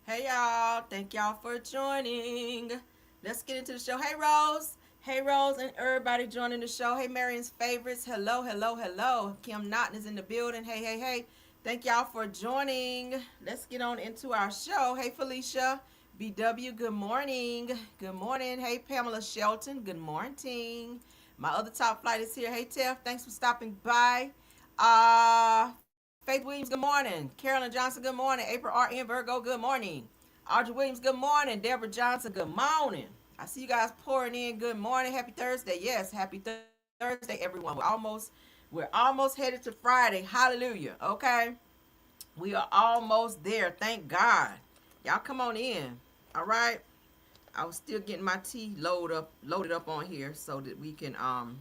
Hey y'all, thank y'all for joining. Let's get into the show. Hey Rose. Hey Rose and everybody joining the show. Hey Marion's favorites. Hello, hello, hello. Kim Naughton is in the building. Hey, hey, hey. Thank y'all for joining. Let's get on into our show. Hey Felicia. BW, good morning. Good morning. Hey Pamela Shelton. Good morning. My other top flight is here. Hey Tiff, thanks for stopping by. Faith Williams, good morning. Carolyn Johnson, good morning. April R.N. Virgo, good morning. Audrey Williams, good morning. Deborah Johnson, good morning. I see you guys pouring in. Good morning. Happy Thursday. Yes, happy Thursday, everyone. We're almost headed to Friday. Hallelujah. Okay. We are almost there. Thank God. Y'all come on in. All right. I was still getting my tea loaded up on here so that we can um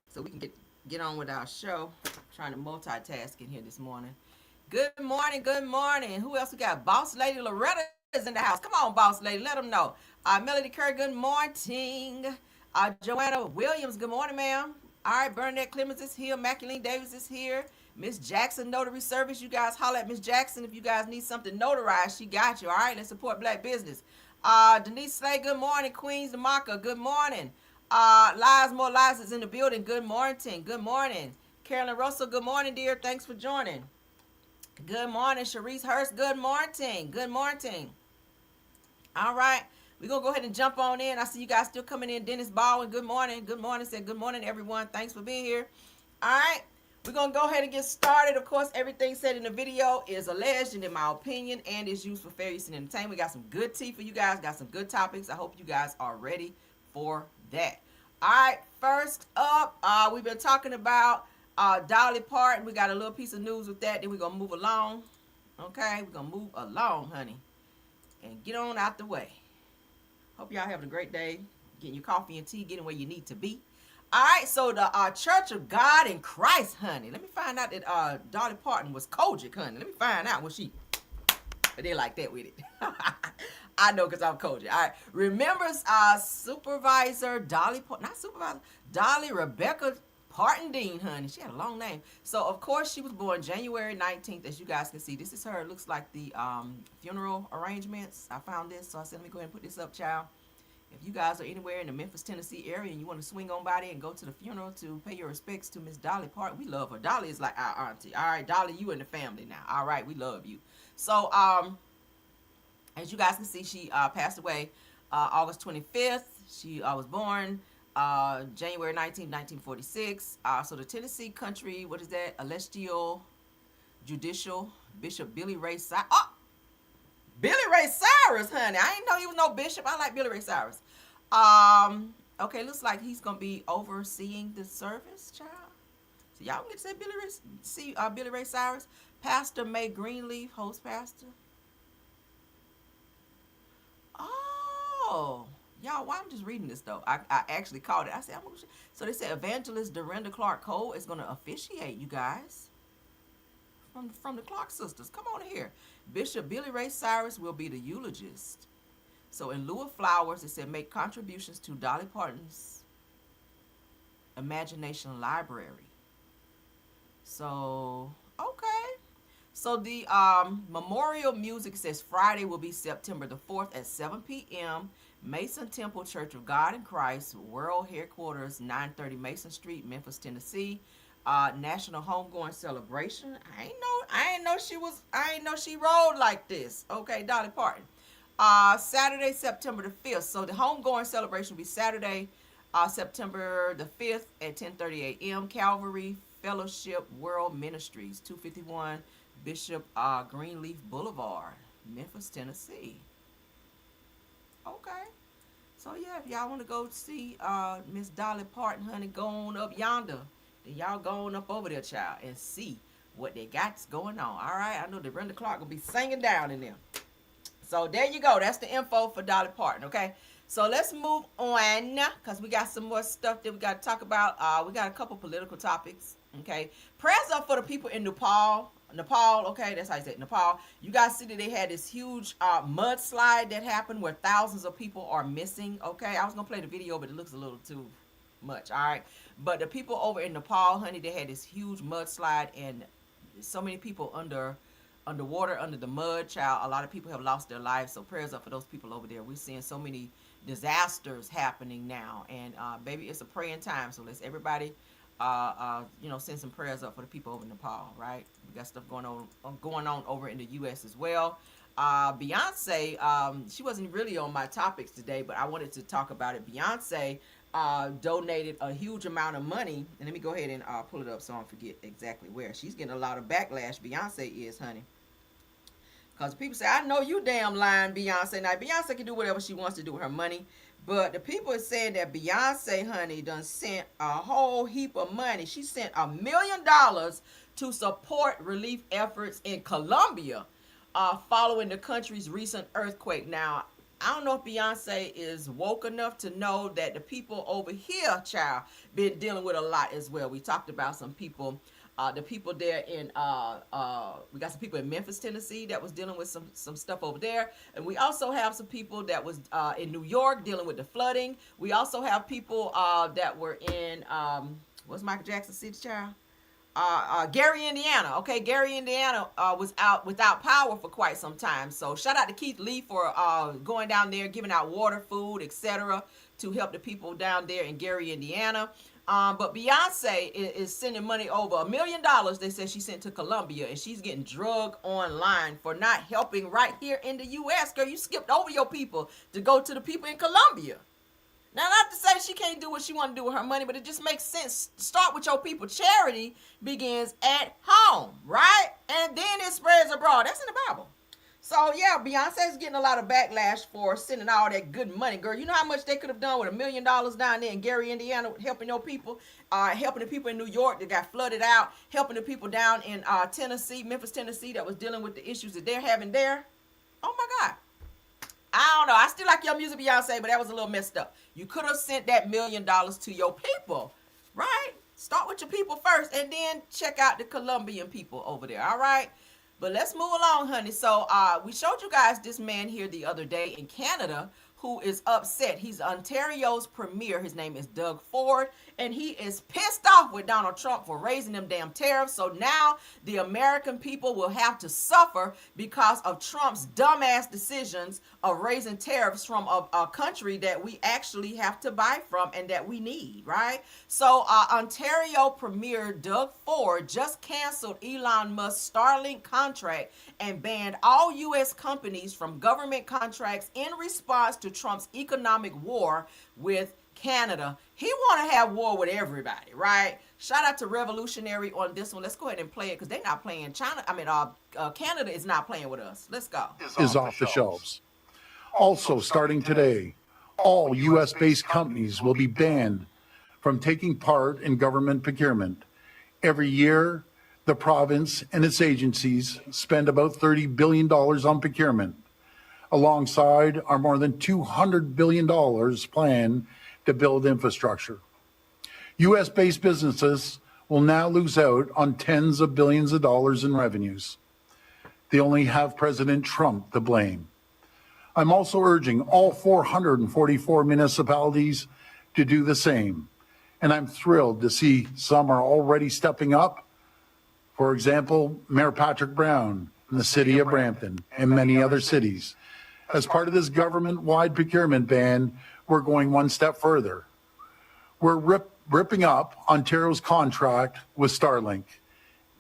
so we can get on with our show. I'm trying to multitask in here this morning. Good morning, good morning. Who else we got? Boss Lady Loretta is in the house. Come on, Boss Lady, let them know. Melody Kerr, good morning. Joanna Williams, good morning, ma'am. All right, Bernadette Clemens is here. Maculine Davis is here. Miss Jackson Notary Service. You guys holler at Miss Jackson if you guys need something notarized. She got you. All right, let's support black business. Denise Slay, good morning. Queens Damaka, good morning. Lies More Lies is in the building. Good morning. Good morning. Carolyn Russell, good morning, dear. Thanks for joining. Good morning, Sharice Hurst. Good morning. Good morning. All right. We're going to go ahead and jump on in. I see you guys still coming in. Dennis Baldwin, good morning. Good morning. Said good morning, everyone. Thanks for being here. All right. We're going to go ahead and get started. Of course, everything said in the video is alleged and in my opinion and is used for fair use and entertainment. We got some good tea for you guys. Got some good topics. I hope you guys are ready for that. All right. First up, we've been talking about Dolly Parton. We got a little piece of news with that. Then we're going to move along. Okay. We're going to move along, honey. And get on out the way. Hope y'all having a great day. Getting your coffee and tea, getting where you need to be. All right, so the Church of God in Christ, honey. Let me find out that Dolly Parton was Kojic, honey. Let me find out what she they like that with it. I know because I'm Kojic. All right, remembers supervisor Dolly Parton, not supervisor, Dolly Rebecca Parton Dean, honey. She had a long name. So, of course, she was born January 19th, as you guys can see. This is her. It looks like the funeral arrangements. I found this, so I said, let me go ahead and put this up, child. If you guys are anywhere in the Memphis, Tennessee area and you want to swing on by there and go to the funeral to pay your respects to Miss Dolly Parton, we love her. Dolly is like our auntie. All right, Dolly, you in the family now. All right, we love you. So, as you guys can see, she passed away August 25th. She was born January 19th, 1946. So the Tennessee Country, what is that? Celestial Judicial Bishop Billy Ray Cyrus. Oh, Billy Ray Cyrus, honey. I didn't know he was no bishop. I like Billy Ray Cyrus. Okay, looks like he's gonna be overseeing the service, child. So y'all get to say Billy Ray Cyrus. Pastor May Greenleaf, host pastor. Oh, y'all, why I'm just reading this though. I actually caught it. I said, so they said Evangelist Dorinda Clark Cole is gonna officiate, you guys. From the Clark sisters. Come on here. Bishop Billy Ray Cyrus will be the eulogist. So in lieu of flowers, it said make contributions to Dolly Parton's Imagination Library. So, okay. So the memorial music says Friday will be September the 4th at 7 p.m. Mason Temple Church of God in Christ, World Headquarters, 930 Mason Street, Memphis, Tennessee. National Homegoing Celebration. I ain't know she rolled like this. Okay, Dolly Parton. Saturday, September the 5th. So the homegoing celebration will be Saturday, September the 5th at 10:30 a.m. Calvary Fellowship World Ministries, 251 Bishop Greenleaf Boulevard, Memphis, Tennessee. Okay. So yeah, if y'all want to go see Miss Dolly Parton, honey, go on up yonder. Then y'all go on up over there, child, and see what they got going on. All right, I know that Brenda Clark will be singing down in them. So there you go. That's the info for Dolly Parton. Okay. So let's move on because we got some more stuff that we got to talk about. We got a couple political topics. Okay. Prayers up for the people in Nepal. Nepal, okay, that's how you say it, Nepal. You guys see that they had this huge mudslide that happened where thousands of people are missing. Okay, I was gonna play the video, but it looks a little too much. All right, but the people over in Nepal, honey, they had this huge mudslide, and so many people underwater under the mud, child. A lot of people have lost their lives, so prayers up for those people over there. We're seeing so many disasters happening now, and baby, it's a praying time. So let's everybody, send some prayers up for the people over in Nepal. Right, we got stuff going on over in the U.S. as well. Beyonce, she wasn't really on my topics today, but I wanted to talk about it. Beyonce donated a huge amount of money, and let me go ahead and pull it up so I don't forget exactly where. She's getting a lot of backlash. Beyonce is, honey. Because people say, I know you damn lying, Beyonce. Now, Beyonce can do whatever she wants to do with her money. But the people are saying that Beyonce, honey, done sent a whole heap of money. She sent $1 million to support relief efforts in Colombia following the country's recent earthquake. Now, I don't know if Beyonce is woke enough to know that the people over here, child, been dealing with a lot as well. We talked about some people. The people there in we got some people in Memphis, Tennessee that was dealing with some stuff over there, and we also have some people that was in New York dealing with the flooding. We also have people that were in what's Michael Jackson's city, child? Gary, Indiana. Okay, Gary, Indiana was out without power for quite some time. So shout out to Keith Lee for going down there, giving out water, food, etc. to help the people down there in Gary, Indiana. But Beyonce is sending money over $1 million. They said she sent to Colombia, and she's getting drugged online for not helping right here in the U.S. Girl, you skipped over your people to go to the people in Colombia. Now, not to say she can't do what she want to do with her money, but it just makes sense. Start with your people. Charity begins at home, right? And then it spreads abroad. That's in the Bible. So, yeah, Beyonce's getting a lot of backlash for sending all that good money. Girl, you know how much they could have done with $1 million down there in Gary, Indiana, helping your people, helping the people in New York that got flooded out, helping the people down in Tennessee, Memphis, Tennessee, that was dealing with the issues that they're having there. Oh, my God. I don't know. I still like your music, Beyonce, but that was a little messed up. You could have sent that $1 million to your people, right? Start with your people first, and then check out the Colombian people over there, all right? But let's move along, honey. So we showed you guys this man here the other day in Canada who is upset. He's Ontario's premier. His name is Doug Ford, and he is pissed off with Donald Trump for raising them damn tariffs. So now the American people will have to suffer because of Trump's dumbass decisions of raising tariffs from a country that we actually have to buy from and that we need, right? So Ontario Premier Doug Ford just canceled Elon Musk's Starlink contract and banned all U.S. companies from government contracts in response to Trump's economic war with Canada. He want to have war with everybody, right? Shout out to Revolutionary on this one. Let's go ahead and play it because they're not playing. Canada is not playing with us. Let's go. Is off the shelves. Also, starting today, all U.S.-based companies will be banned from taking part in government procurement. Every year, the province and its agencies spend about $30 billion on procurement, alongside our more than $200 billion plan to build infrastructure. U.S.-based businesses will now lose out on tens of billions of dollars in revenues. They only have President Trump to blame. I'm also urging all 444 municipalities to do the same, and I'm thrilled to see some are already stepping up. For example, Mayor Patrick Brown in the city of Brampton and many other cities. As part of this government-wide procurement ban, we're going one step further. We're ripping up Ontario's contract with Starlink.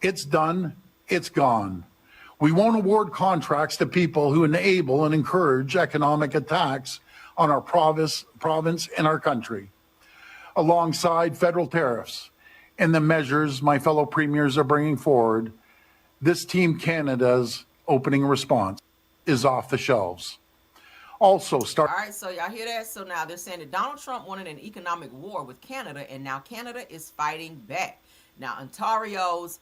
It's done, it's gone. We won't award contracts to people who enable and encourage economic attacks on our province and our country. Alongside federal tariffs and the measures my fellow premiers are bringing forward, this Team Canada's opening response is off the shelves. Also, all right, so y'all hear that? So now they're saying that Donald Trump wanted an economic war with Canada, and now Canada is fighting back. Now, Ontario's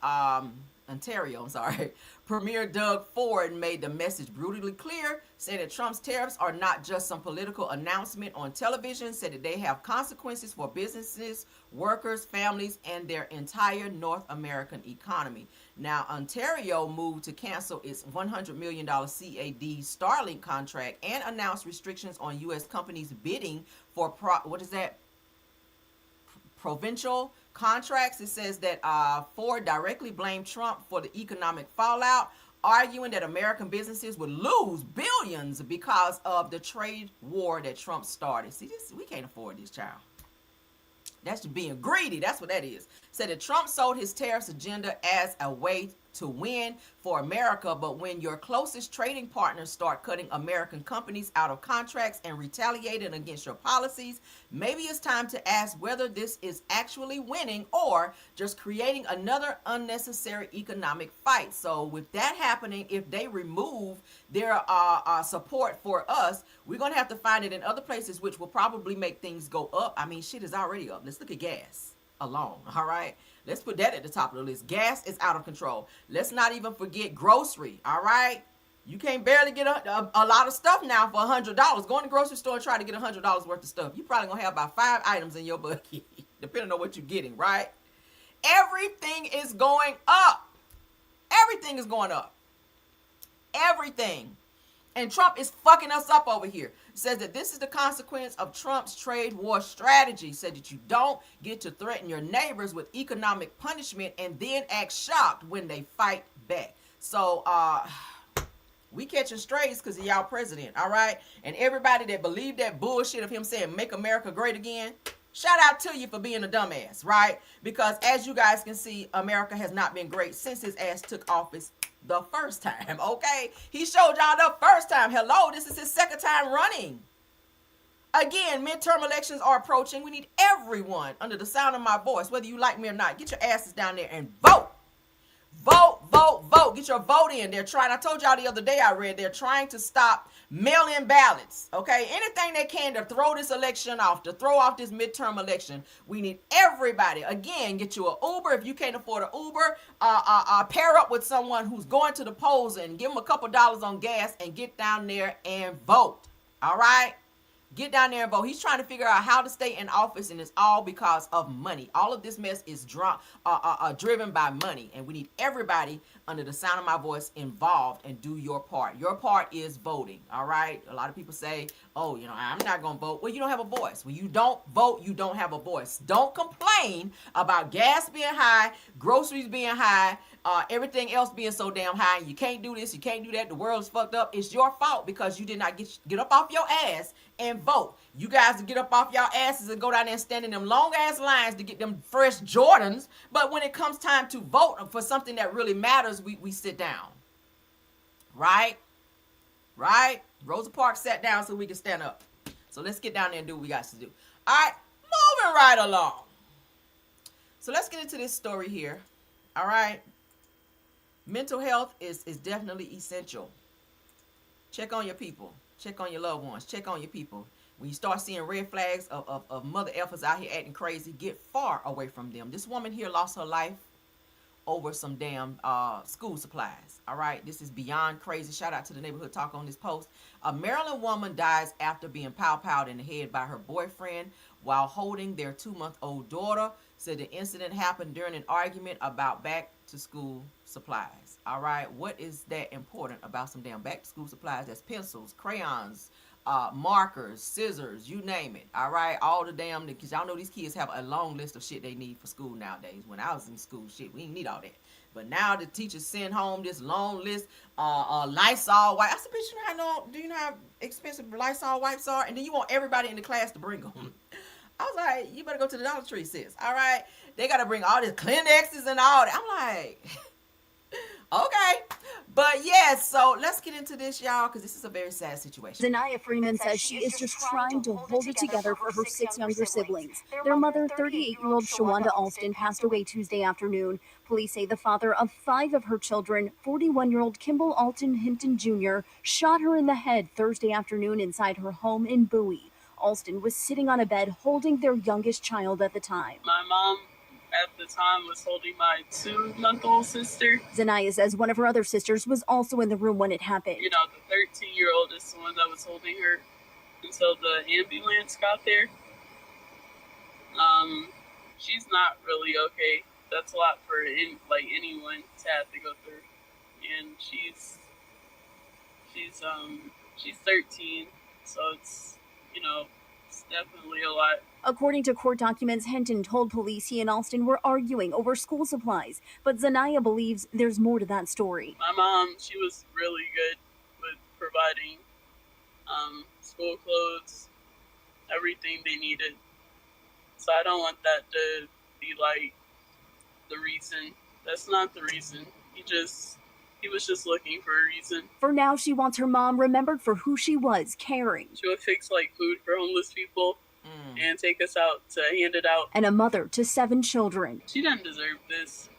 Premier Doug Ford made the message brutally clear, said that Trump's tariffs are not just some political announcement on television, said that they have consequences for businesses, workers, families, and their entire North American economy. Now, Ontario moved to cancel its $100 million CAD Starlink contract and announced restrictions on U.S. companies bidding for provincial contracts. It says that Ford directly blamed Trump for the economic fallout, arguing that American businesses would lose billions because of the trade war that Trump started. See, this, we can't afford this, child. That's being greedy. That's what that is. Said that Trump sold his tariffs agenda as a way to win for America, but when your closest trading partners start cutting American companies out of contracts and retaliating against your policies, maybe it's time to ask whether this is actually winning or just creating another unnecessary economic fight. So with that happening, if they remove their support for us, we're going to have to find it in other places, which will probably make things go up. I mean, shit is already up. Let's look at gas alone. All right, let's put that at the top of the list. Gas is out of control. Let's not even forget grocery. All right, you can't barely get a lot of stuff now for $100. Go in the grocery store and try to get $100 worth of stuff. You probably gonna have about 5 items in your bucket, depending on what you're getting. Right, everything is going up. Everything is going up. Everything. And Trump is fucking us up over here. Says that this is the consequence of Trump's trade war strategy. Said that you don't get to threaten your neighbors with economic punishment and then act shocked when they fight back. So we catching strays because of y'all president, all right? And everybody that believed that bullshit of him saying make America great again, shout out to you for being a dumbass, right? Because as you guys can see, America has not been great since his ass took office the first time, okay? He showed y'all the first time. Hello, this is his second time running. Again, midterm elections are approaching. We need everyone under the sound of my voice, whether you like me or not, get your asses down there and vote. Vote, vote, vote. Get your vote in. They're trying, I told y'all the other day I read, they're trying to stop mail-in ballots, okay? Anything they can to throw this election off, to throw off this midterm election. We need everybody. Again, get you an Uber. If you can't afford an Uber, pair up with someone who's going to the polls and give them a couple dollars on gas and get down there and vote, all right? Get down there and vote. He's trying to figure out how to stay in office, and it's all because of money. All of this mess is driven by money, and we need everybody under the sound of my voice involved and do your part. Your part is voting, all right? A lot of people say, oh, you know, I'm not going to vote. Well, you don't have a voice. When you don't vote, you don't have a voice. Don't complain about gas being high, groceries being high, everything else being so damn high. You can't do this, you can't do that. The world is fucked up. It's your fault because you did not get up off your ass and vote. You guys to get up off y'all asses and go down there and stand in them long ass lines to get them fresh Jordans. But when it comes time to vote for something that really matters, we sit down. Right? Right? Rosa Parks sat down so we can stand up. So let's get down there and do what we got to do. All right, moving right along. So let's get into this story here. All right. Mental health is definitely essential. Check on your people. Check on your loved ones. Check on your people. When you start seeing red flags of mother effers out here acting crazy, get far away from them. This woman here lost her life over some damn school supplies. All right, this is beyond crazy. Shout out to the neighborhood talk on this post. A Maryland woman dies after being pow-powed in the head by her boyfriend while holding their 2-month-old daughter. Said the incident happened during an argument about back to school supplies. All right, what is that important about some damn back to school supplies? That's pencils, crayons, markers, scissors, you name it. All right, all the damn, because y'all know these kids have a long list of shit they need for school nowadays. When I was in school, shit, we didn't need all that. But now the teachers send home this long list, Lysol wipe. I said, bitch, do you know how expensive Lysol wipes are? And then you want everybody in the class to bring them. I was like, you better go to the Dollar Tree, sis. All right, they got to bring all this Kleenexes and all that. I'm like, okay. But yes, so let's get into this, y'all, because this is a very sad situation. Zanaya Freeman says she is just trying to hold it together for her 6 younger siblings. Their mother, 38-year-old Shawanda Alston, passed away Tuesday afternoon. Police say the father of 5 of her children, 41-year-old Kimball Alton Hinton Jr., shot her in the head Thursday afternoon inside her home in Bowie. Alston was sitting on a bed holding their youngest child at the time. My mom at the time was holding my 2-month-old sister. Zanaya says one of her other sisters was also in the room when it happened. You know, the 13-year-old is the one that was holding her until the ambulance got there. She's not really okay. That's a lot for anyone to have to go through. And she's 13, so it's, you know, it's Definitely a lot. According to court documents, Hinton told police he and Alston were arguing over school supplies, but Zanaya believes there's more to that story. My mom, she was really good with providing school clothes, everything they needed. So I don't want that to be like the reason. That's not the reason. He was just looking for a reason. For now, she wants her mom remembered for who she was, caring. She would fix like food for homeless people and take us out to hand it out. And a mother to 7 children. She doesn't deserve this.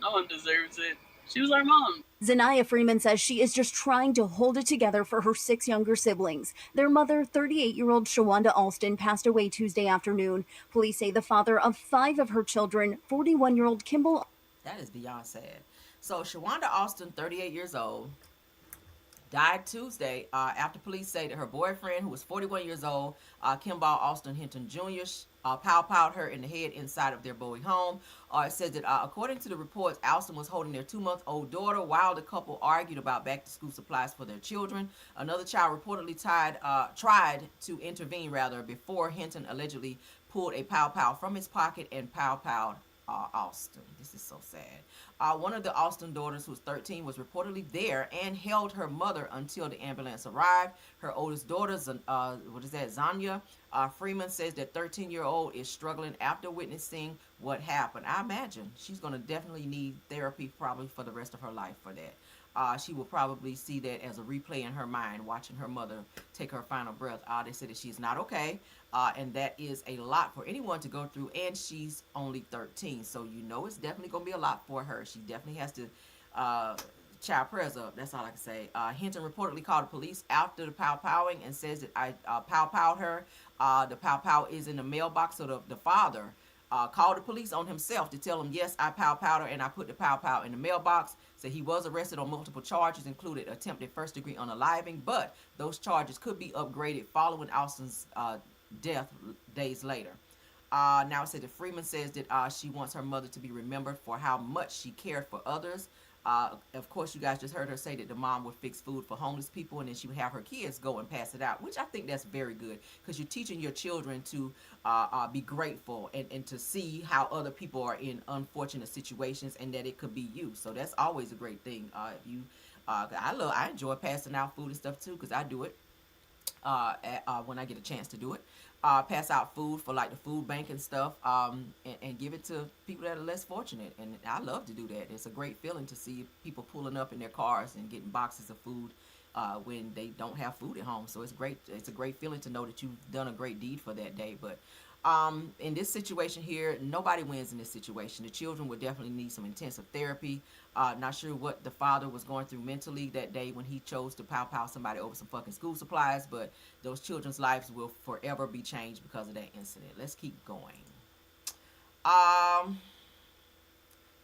No one deserves it. She was our mom. Zanaya Freeman says she is just trying to hold it together for her 6 younger siblings. Their mother, 38-year-old Shawanda Alston, passed away Tuesday afternoon. Police say the father of 5 of her children, 41-year-old Kimball. That is beyond sad. So Shawanda Alston, 38 years old, died Tuesday after police say that her boyfriend, who was 41 years old, Kimball Alston Hinton Jr., pow-powed her in the head inside of their Bowie home. It says that according to the reports, Alston was holding their 2-month-old daughter while the couple argued about back-to-school supplies for their children. Another child reportedly tried to intervene before Hinton allegedly pulled a pow-pow from his pocket and pow-powed Alston. This is so sad. One of the Alston daughters, who was 13, was reportedly there and held her mother until the ambulance arrived. Her oldest daughter, Zanya Freeman, says that 13-year-old is struggling after witnessing what happened. I imagine she's going to definitely need therapy probably for the rest of her life for that. She will probably see that as a replay in her mind, watching her mother take her final breath. They said that she's not okay, and that is a lot for anyone to go through, and she's only 13, so you know it's definitely going to be a lot for her. She definitely has to child prayers up. That's all I can say. Hinton reportedly called the police after the pow-powing and says that I pow-powed her. The pow-pow is in the mailbox, so the father called the police on himself to tell him, yes, I pow-powed her and I put the pow-pow in the mailbox. So he was arrested on multiple charges, included attempted first-degree unaliving, but those charges could be upgraded following Alston's death days later. Now it said that Freeman says that she wants her mother to be remembered for how much she cared for others. Of course, you guys just heard her say that the mom would fix food for homeless people, and then she would have her kids go and pass it out, which I think that's very good, because you're teaching your children to be grateful and to see how other people are in unfortunate situations and that it could be you. So that's always a great thing. I enjoy passing out food and stuff too, because I do it when I get a chance to do it. Pass out food for like the food bank and stuff, and give it to people that are less fortunate. And I love to do that. It's a great feeling to see people pulling up in their cars and getting boxes of food when they don't have food at home. So it's great. It's a great feeling to know that you've done a great deed for that day. But in this situation here, nobody wins in this situation. The children would definitely need some intensive therapy. Not sure what the father was going through mentally that day when he chose to pow-pow somebody over some fucking school supplies, but those children's lives will forever be changed because of that incident. Let's keep going.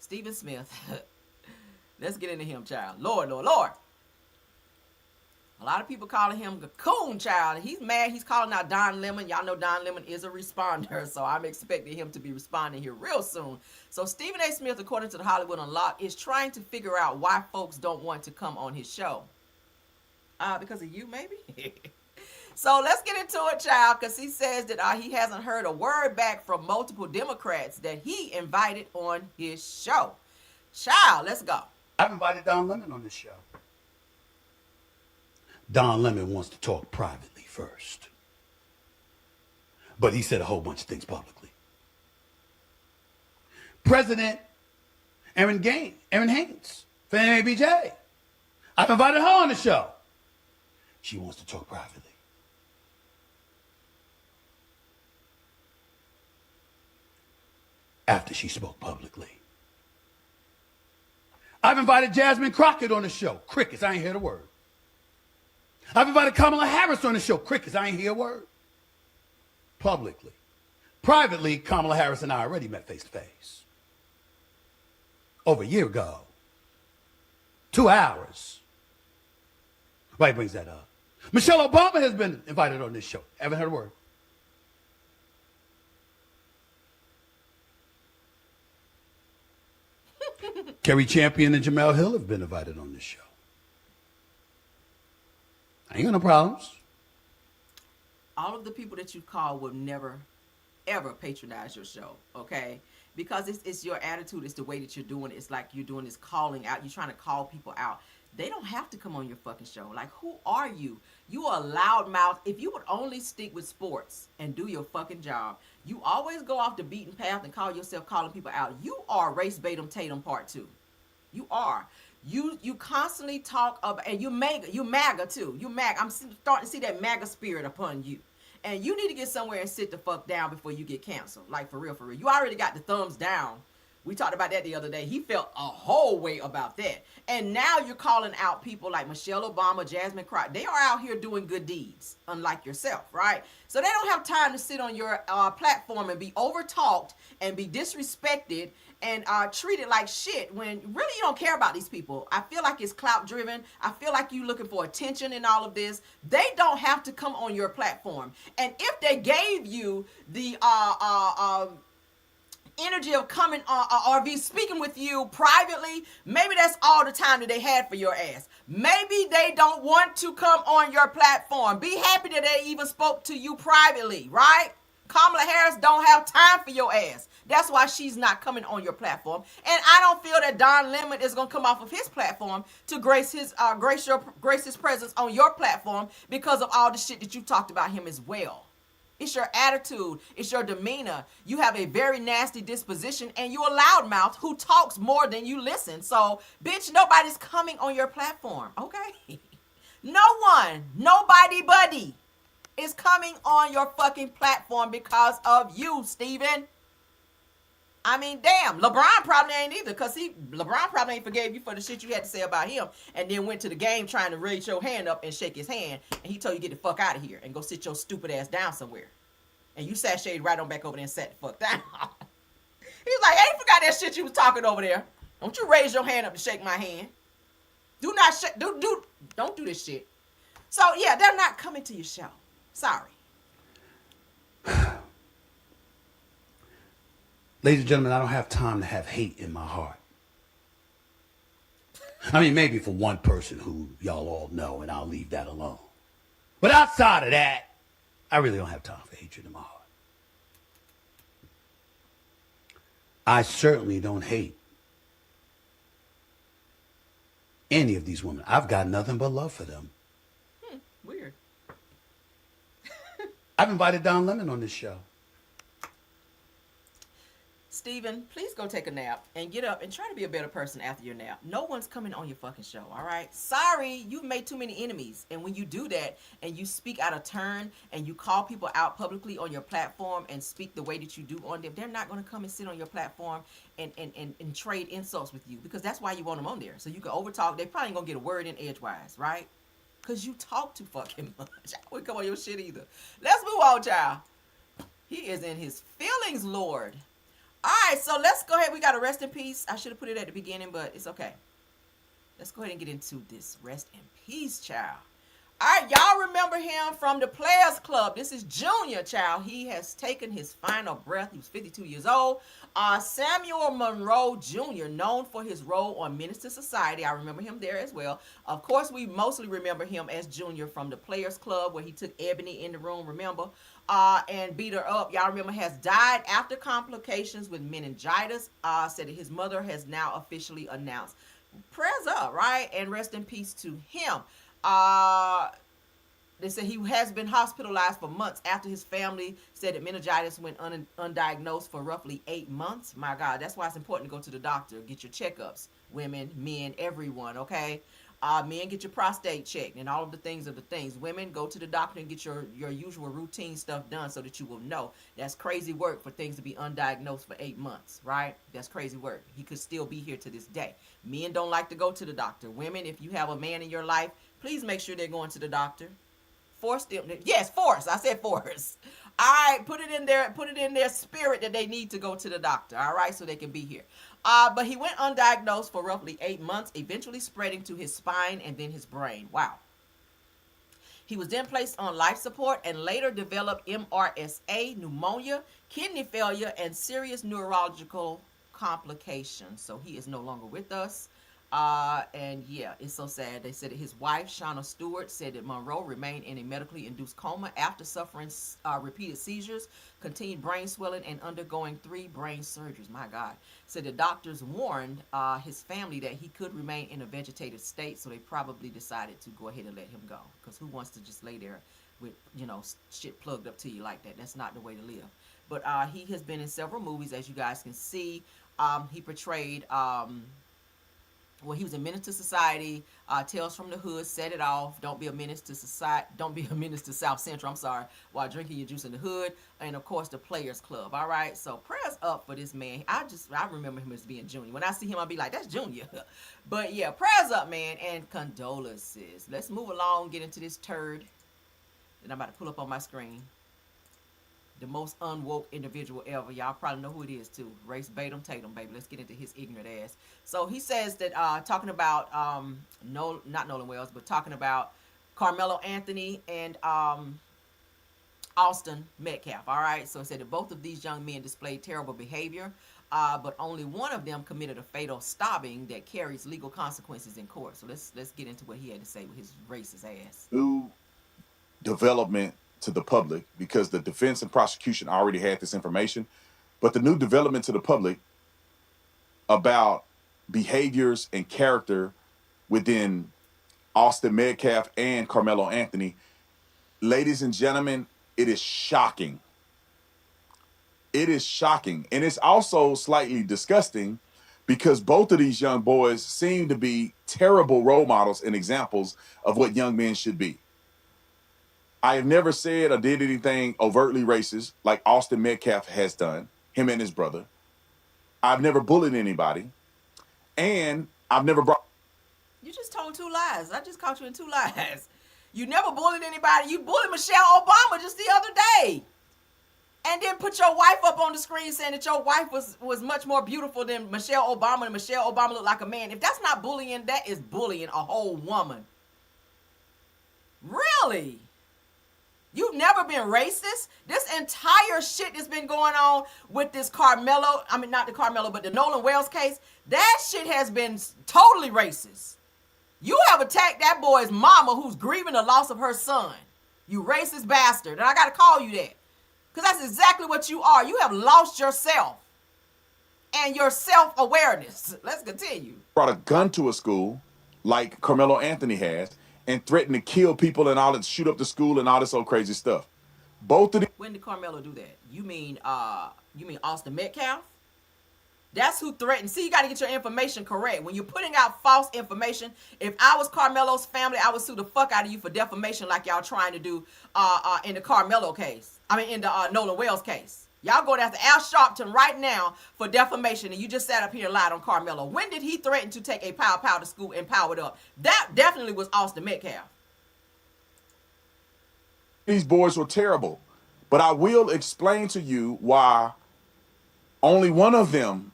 Stephen Smith. Let's get into him, child. Lord, Lord, Lord. A lot of people calling him the coon child. He's mad. He's calling out Don Lemon. Y'all know Don Lemon is a responder, so I'm expecting him to be responding here real soon. So Stephen A. Smith, according to the Hollywood Unlocked, is trying to figure out why folks don't want to come on his show. Because of you, maybe? So let's get into it, child, because he says that he hasn't heard a word back from multiple Democrats that he invited on his show. Child, let's go. I've invited Don Lemon on this show. Don Lemon wants to talk privately first. But he said a whole bunch of things publicly. President Erin Haynes, for NABJ. I've invited her on the show. She wants to talk privately. After she spoke publicly. I've invited Jasmine Crockett on the show. Crickets, I ain't heard a word. I've invited Kamala Harris on the show. Crickets, I ain't hear a word. Publicly. Privately, Kamala Harris and I already met face to face. Over a year ago. 2 hours. Why he brings that up? Michelle Obama has been invited on this show. Haven't heard a word. Kerry Champion and Jamel Hill have been invited on this show. I ain't got no problems. all of the people that you call will never, ever patronize your show, okay? Because it's your attitude, it's the way that you're doing it. It's like you're doing this calling out. You're trying to call people out. They don't have to come on your fucking show. Like, who are you? You are a loudmouth. If you would only stick with sports and do your fucking job, you always go off the beaten path and call yourself calling people out. You are Race Batum Tatum Part 2. You are. You constantly talk about, and you MAGA too. You MAGA. I'm starting to see that MAGA spirit upon you. And you need to get somewhere and sit the fuck down before you get canceled. Like, for real, for real. You already got the thumbs down. We talked about that the other day. He felt a whole way about that. And now you're calling out people like Michelle Obama, Jasmine Crockett. They are out here doing good deeds, unlike yourself, right? So they don't have time to sit on your platform and be over-talked and be disrespected and treated like shit when really you don't care about these people. I feel like it's clout-driven. I feel like you looking for attention in all of this. They don't have to come on your platform. And if they gave you the energy of coming or be speaking with you privately, maybe that's all the time that they had for your ass. Maybe they don't want to come on your platform. Be happy that they even spoke to you privately, right? Kamala Harris don't have time for your ass. That's why she's not coming on your platform. And I don't feel that Don Lemon is gonna come off of his platform to grace his presence on your platform because of all the shit that you talked about him as well. It's your attitude. It's your demeanor. You have a very nasty disposition, and you're a loudmouth who talks more than you listen. So, bitch, nobody's coming on your platform, okay? No one, nobody buddy is coming on your fucking platform because of you, Steven. I mean, damn, LeBron probably ain't either, because LeBron probably ain't forgave you for the shit you had to say about him, and then went to the game trying to raise your hand up and shake his hand, and he told you get the fuck out of here and go sit your stupid ass down somewhere. And you sashayed right on back over there and sat the fuck down. He's like, I ain't forgot that shit you was talking over there. Don't you raise your hand up to shake my hand. Do not don't do this shit. So yeah, they're not coming to your show. Sorry. Ladies and gentlemen, I don't have time to have hate in my heart. I mean, maybe for one person who y'all all know, and I'll leave that alone. But outside of that, I really don't have time for hatred in my heart. I certainly don't hate any of these women. I've got nothing but love for them. Weird. I've invited Don Lemon on this show. Steven, please go take a nap and get up and try to be a better person after your nap. No one's coming on your fucking show, all right? Sorry, you've made too many enemies. And when you do that and you speak out of turn and you call people out publicly on your platform and speak the way that you do on them, they're not going to come and sit on your platform and trade insults with you, because that's why you want them on there. So you can overtalk. They probably ain't going to get a word in edgewise, right? Because you talk too fucking much. I wouldn't come on your shit either. Let's move on, child. He is in his feelings, Lord. All right, so let's go ahead. We got a rest in peace. I should have put it at the beginning, but it's okay. Let's go ahead and get into this rest in peace, child. All right, y'all remember him from the Players Club. This is Junior, child. He has taken his final breath. He was 52 years old. Samuel Monroe Jr., known for his role on Menace to Society. I remember him there as well. Of course, we mostly remember him as Junior from the Players Club, where he took Ebony in the room, remember, and beat her up. Y'all remember, has died after complications with meningitis. Said that his mother has now officially announced. Prayers up, right? And rest in peace to him. They said he has been hospitalized for months after his family said that meningitis went undiagnosed for roughly 8 months. My God, that's why it's important to go to the doctor. Get your checkups. Women, men, everyone, okay? Men, get your prostate checked and all of the things are the things. Women, go to the doctor and get your usual routine stuff done so that you will know. That's crazy work for things to be undiagnosed for 8 months, right? That's crazy work. He could still be here to this day. Men don't like to go to the doctor. Women, if you have a man in your life, please make sure they're going to the doctor. Force them. Yes, force. I said force. All right, put it in their spirit that they need to go to the doctor. All right, so they can be here. But he went undiagnosed for roughly 8 months, eventually spreading to his spine and then his brain. Wow. He was then placed on life support and later developed MRSA, pneumonia, kidney failure, and serious neurological complications. So he is no longer with us. And yeah, it's so sad. They said that his wife, Shauna Stewart, said that Monroe remained in a medically induced coma after suffering repeated seizures, continued brain swelling, and undergoing 3 brain surgeries. My God. So the doctors warned his family that he could remain in a vegetative state, so they probably decided to go ahead and let him go. Because who wants to just lay there with, shit plugged up to you like that? That's not the way to live. But he has been in several movies, as you guys can see. He portrayed... he was a menace to society, Tales from the Hood, Set It Off, Don't Be a Menace to Society, Don't Be a Menace to South Central, I'm sorry, while drinking your juice in the hood, and of course the Players Club. All right, so prayers up for this man. I remember him as being Junior. When I see him, I'll be like, that's Junior. But yeah, prayers up, man, and condolences. Let's move along, get into this turd that I'm about to pull up on my screen. The most unwoke individual ever. Y'all probably know who it is too. Race Batum Tatum, baby. Let's get into his ignorant ass. So he says that talking about not Nolan Wells, but talking about Karmelo Anthony and Austin Metcalf. All right. So he said that both of these young men displayed terrible behavior, but only one of them committed a fatal stabbing that carries legal consequences in court. So let's get into what he had to say with his racist ass. New development to the public, because the defense and prosecution already had this information, but the new development to the public about behaviors and character within Austin Metcalf and Karmelo Anthony, ladies and gentlemen, it is shocking. It is shocking. And it's also slightly disgusting because both of these young boys seem to be terrible role models and examples of what young men should be. I have never said or did anything overtly racist like Austin Metcalf has done, him and his brother. I've never bullied anybody. And I've never brought... You just told 2 lies. I just caught you in 2 lies. You never bullied anybody. You bullied Michelle Obama just the other day. And then put your wife up on the screen saying that your wife was much more beautiful than Michelle Obama, and Michelle Obama looked like a man. If that's not bullying, that is bullying a whole woman. Really? You've never been racist? This entire shit that's been going on with this Karmelo, I mean, not the Karmelo, but the Nolan Wells case, that shit has been totally racist. You have attacked that boy's mama who's grieving the loss of her son. You racist bastard. And I got to call you that. Because that's exactly what you are. You have lost yourself and your self-awareness. Let's continue. Brought a gun to a school like Karmelo Anthony has, and threatened to kill people and all that, shoot up the school and all this old crazy stuff. Both of them. When did Karmelo do that? You mean Austin Metcalf? That's who threatened. See, you got to get your information correct. When you're putting out false information, if I was Karmelo's family, I would sue the fuck out of you for defamation like y'all trying to do in the Karmelo case. I mean, in the Nolan Wells case. Y'all going after Al Sharpton right now for defamation, and you just sat up here and lied on Karmelo. When did he threaten to take a pow to school and power it up? That definitely was Austin Metcalf. These boys were terrible. But I will explain to you why only one of them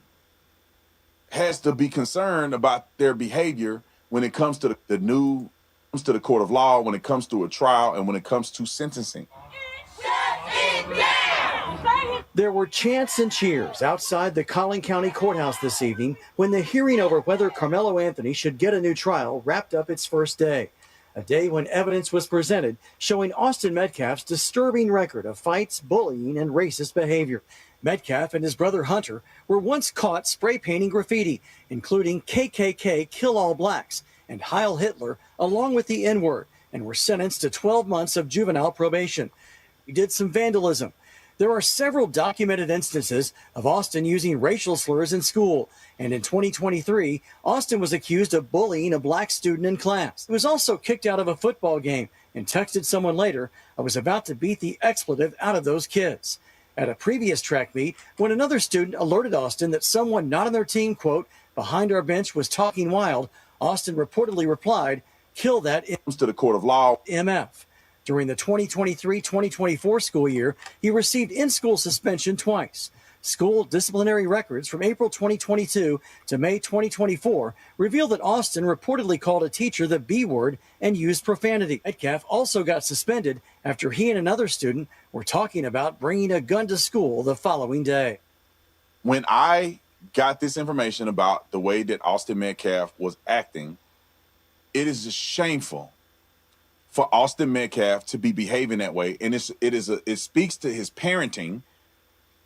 has to be concerned about their behavior when it comes to the court of law, when it comes to a trial, and when it comes to sentencing. There were chants and cheers outside the Collin County Courthouse this evening when the hearing over whether Karmelo Anthony should get a new trial wrapped up its first day. A day when evidence was presented showing Austin Metcalf's disturbing record of fights, bullying, and racist behavior. Metcalf and his brother Hunter were once caught spray painting graffiti, including KKK Kill All Blacks and Heil Hitler, along with the N-word, and were sentenced to 12 months of juvenile probation. He did some vandalism. There are several documented instances of Austin using racial slurs in school, and in 2023, Austin was accused of bullying a black student in class. He was also kicked out of a football game and texted someone later, "I was about to beat the expletive out of those kids." At a previous track meet, when another student alerted Austin that someone not on their team, quote, "behind our bench was talking wild," Austin reportedly replied, "Kill that To the court of law. MF." During the 2023-2024 school year, he received in-school suspension twice. School disciplinary records from April 2022 to May 2024 reveal that Austin reportedly called a teacher the B word and used profanity. Metcalf also got suspended after he and another student were talking about bringing a gun to school the following day. When I got this information about the way that Austin Metcalf was acting, it is just shameful for Austin Metcalf to be behaving that way. And it speaks to his parenting,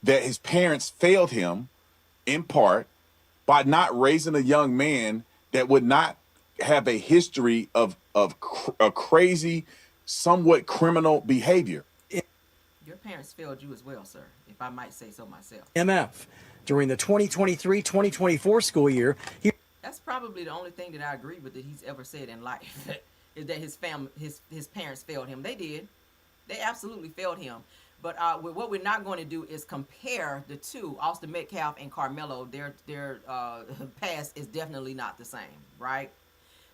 that his parents failed him in part by not raising a young man that would not have a history of a crazy, somewhat criminal behavior. Your parents failed you as well, sir, if I might say so myself. MF. During the 2023-2024 school year, That's probably the only thing that I agree with that he's ever said in life is that his parents failed him. They did. They absolutely failed him. But what we're not going to do is compare the two, Austin Metcalf and Karmelo. Their past is definitely not the same, right?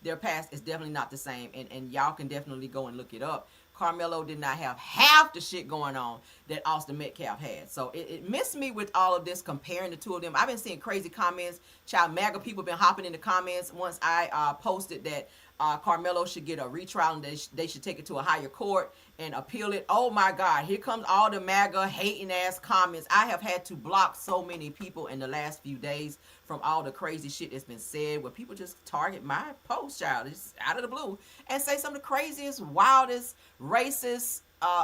Their past is definitely not the same, and y'all can definitely go and look it up. Karmelo did not have half the shit going on that Austin Metcalf had. So it missed me with all of this comparing the two of them. I've been seeing crazy comments. Child MAGA people been hopping in the comments once I posted that Karmelo should get a retrial and they should take it to a higher court and appeal it. Oh my God, here comes all the MAGA hating ass comments. I have had to block so many people in the last few days from all the crazy shit that's been said where people just target my post, child, just out of the blue and say some of the craziest, wildest, racist,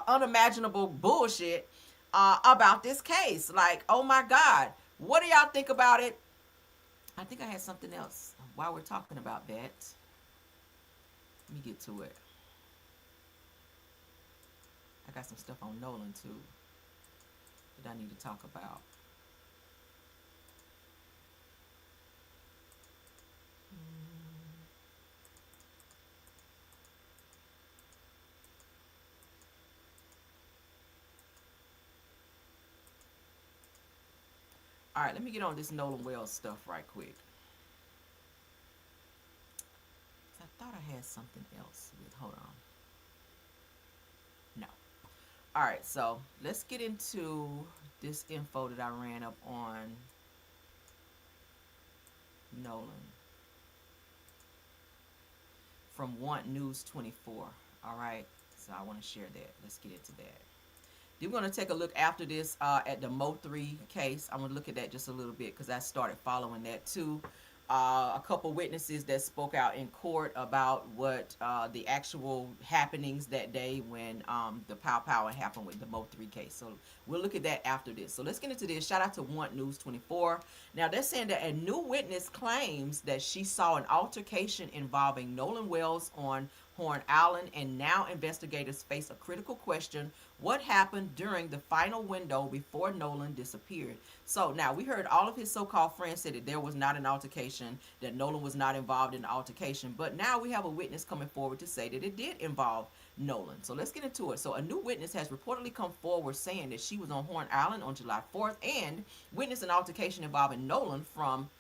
unimaginable bullshit about this case. Like, oh my God, what do y'all think about it? I think I had something else while we're talking about that. Let me get to it. I got some stuff on Nolan too that I need to talk about. All right, let me get on this Nolan Wells stuff right quick. I thought I had something else with, hold on. No. All right, so let's get into this info that I ran up on Nolan from Want News 24. All right, so I want to share that. Let's get into that. Then we're going to take a look after this at the MO3 case. I'm going to look at that just a little bit because I started following that too. A couple witnesses that spoke out in court about what the actual happenings that day when the pow happened with the MO3 case. So we'll look at that after this. So let's get into this. Shout out to Want News 24. Now they're saying that a new witness claims that she saw an altercation involving Nolan Wells on Horn Island, and now investigators face a critical question: what happened during the final window before Nolan disappeared? So now we heard all of his so-called friends say that there was not an altercation, that Nolan was not involved in the altercation, but now we have a witness coming forward to say that it did involve Nolan. So let's get into it. So a new witness has reportedly come forward saying that she was on Horn Island on July 4th and witnessed an altercation involving Nolan from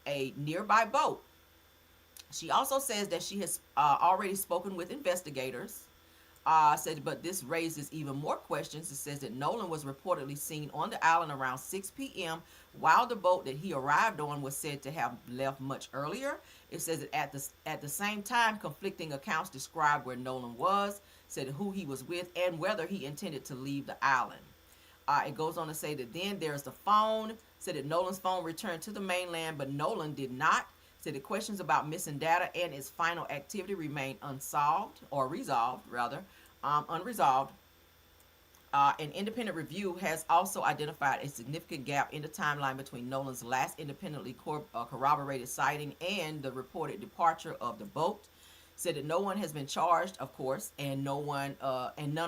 a nearby boat. She also says that she has already spoken with investigators. Said, but this raises even more questions. It says that Nolan was reportedly seen on the island around 6 p.m. while the boat that he arrived on was said to have left much earlier. It says that at the same time, conflicting accounts describe where Nolan was, said who he was with, and whether he intended to leave the island. It goes on to say that then there's the phone. Said that Nolan's phone returned to the mainland, but Nolan did not. Said the questions about missing data and its final activity remain unresolved. An independent review has also identified a significant gap in the timeline between Nolan's last independently corroborated sighting and the reported departure of the boat. Said that no one has been charged, of course, and none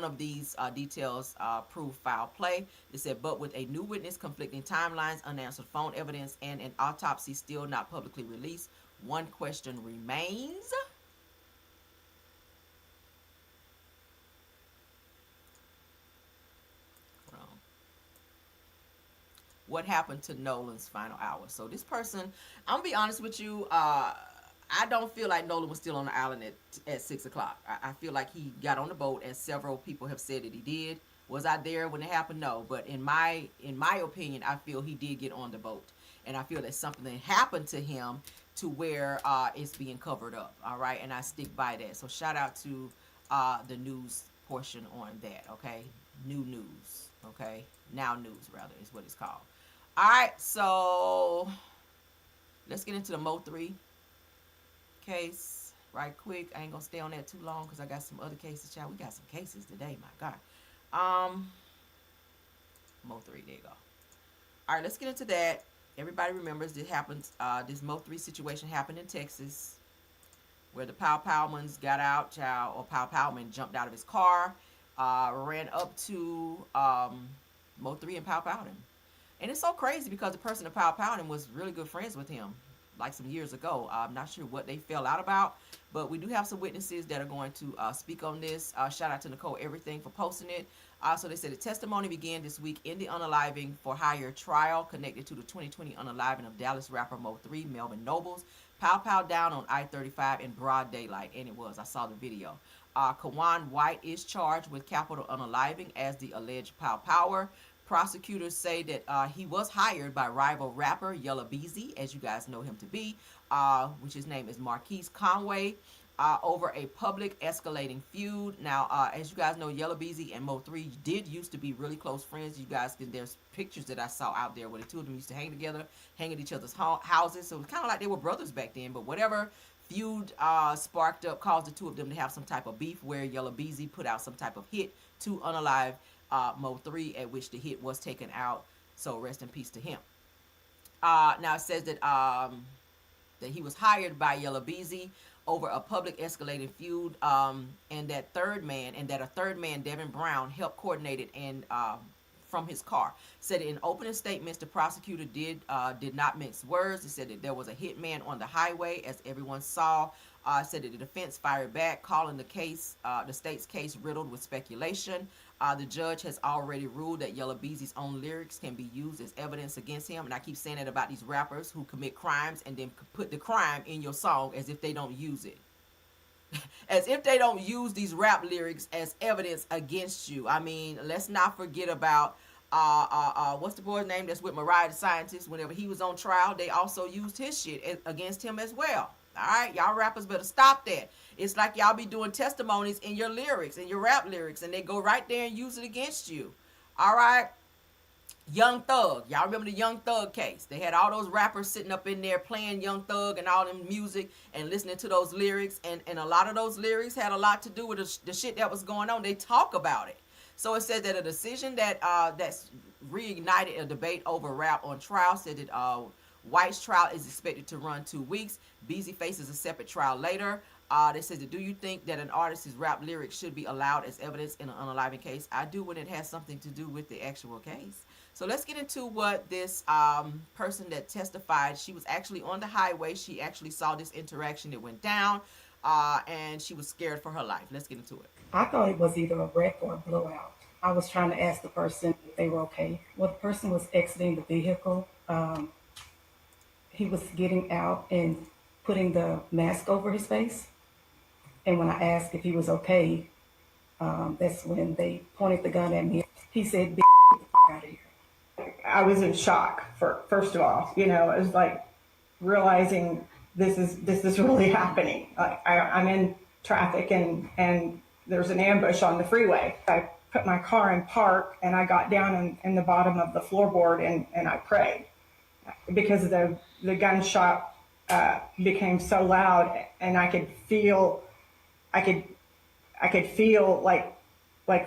of these details prove foul play. They said, but with a new witness, conflicting timelines, unanswered phone evidence, and an autopsy still not publicly released, one question remains. What happened to Nolan's final hours? So this person, I'm gonna be honest with you, I don't feel like Nolan was still on the island at 6 o'clock. I feel like he got on the boat, and several people have said that he did. Was I there when it happened? No. But in my opinion, I feel he did get on the boat, and I feel that something happened to him to where it's being covered up. All right, and I stick by that. So shout out to the news portion on that. Okay, new news. Okay, now news rather is what it's called. All right, so let's get into the MO3 case right quick. I ain't gonna stay on that too long because I got some other cases, child. We got some cases today, my God. MO3, there you go. All right, let's get into that. Everybody remembers this happens. This MO3 situation happened in Texas, where the Pow Powmans got out, child, or Pow Powman jumped out of his car, ran up to MO3 and Pow Powed him. And it's so crazy because the person that Pow Powed him was really good friends with him, like some years ago. I'm not sure what they fell out about, but we do have some witnesses that are going to speak on this. Shout out to Nicole Everything for posting it. So they said the testimony began this week in the unaliving for hire trial connected to the 2020 unaliving of Dallas rapper Mo3, Melvin Nobles. Pow down on I-35 in broad daylight, and it was. I saw the video. Kawan White is charged with capital unaliving as the alleged Power. Prosecutors say that he was hired by rival rapper Yella Beezy, as you guys know him to be, which his name is Marquise Conway, over a public escalating feud. Now, as you guys know, Yella Beezy and Mo3 did used to be really close friends. You guys can, there's pictures that I saw out there where the two of them used to hang together, hang at each other's houses. So it was kind of like they were brothers back then. But whatever feud sparked up caused the two of them to have some type of beef, where Yella Beezy put out some type of hit to unalive Mo3, at which the hit was taken out. So rest in peace to him. Now it says that he was hired by Yella Beezy over a public escalating feud, and that a third man, Devin Brown, helped coordinate it and from his car. Said in opening statements, the prosecutor did not mince words. It said that there was a hitman on the highway, as everyone saw. Said that the defense fired back, calling the state's case riddled with speculation. The judge has already ruled that Yella Beezy's own lyrics can be used as evidence against him. And I keep saying that about these rappers who commit crimes and then put the crime in your song as if they don't use it. As if they don't use these rap lyrics as evidence against you. I mean, let's not forget about what's the boy's name that's with Mariah the Scientist. Whenever he was on trial, they also used his shit against him as well. All right, y'all rappers better stop that. It's like y'all be doing testimonies in your lyrics, in your rap lyrics, and they go right there and use it against you. All right. Young Thug. Y'all remember the Young Thug case? They had all those rappers sitting up in there playing Young Thug and all them music and listening to those lyrics. And a lot of those lyrics had a lot to do with the shit that was going on. They talk about it. So it says that a decision that's reignited a debate over rap on trial. Said that White's trial is expected to run 2 weeks. Beezy faces a separate trial later. They said, do you think that an artist's rap lyrics should be allowed as evidence in an unaliving case? I do, when it has something to do with the actual case. So let's get into what this person that testified. She was actually on the highway. She actually saw this interaction that went down, and she was scared for her life. Let's get into it. I thought it was either a wreck or a blowout. I was trying to ask the person if they were okay. Well, the person was exiting the vehicle. He was getting out and putting the mask over his face. And when I asked if he was okay, that's when they pointed the gun at me. He said, "Get the out of here." I was in shock. First of all, it was like realizing this is really happening. Like I'm in traffic and there's an ambush on the freeway. I put my car in park and I got down in the bottom of the floorboard and I prayed, because the gunshot became so loud and I could feel like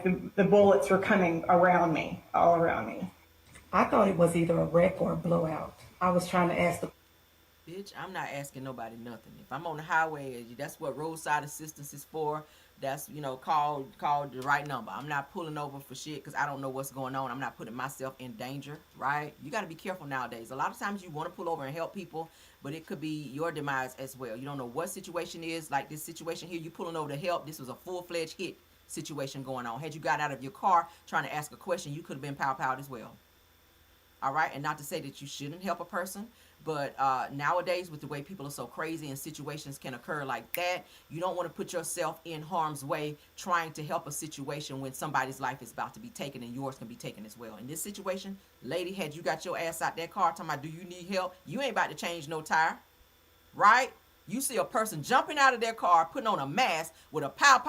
the bullets were coming around me, all around me. I thought it was either a wreck or a blowout. I was trying to ask the Bitch, I'm not asking nobody nothing. If I'm on the highway, that's what roadside assistance is for. That's, call the right number. I'm not pulling over for shit because I don't know what's going on. I'm not putting myself in danger, right? You got to be careful nowadays. A lot of times you want to pull over and help people, but it could be your demise as well. You don't know what situation is. Like this situation here, you pulling over to help. This was a full-fledged hit situation going on. Had you got out of your car trying to ask a question, you could have been pow-powed as well. All right, and not to say that you shouldn't help a person, but nowadays with the way people are so crazy and situations can occur like that, you don't want to put yourself in harm's way trying to help a situation when somebody's life is about to be taken and yours can be taken as well. In this situation, lady, had you got your ass out that car talking about, do you need help? You ain't about to change no tire, right? You see a person jumping out of their car, putting on a mask with a pow,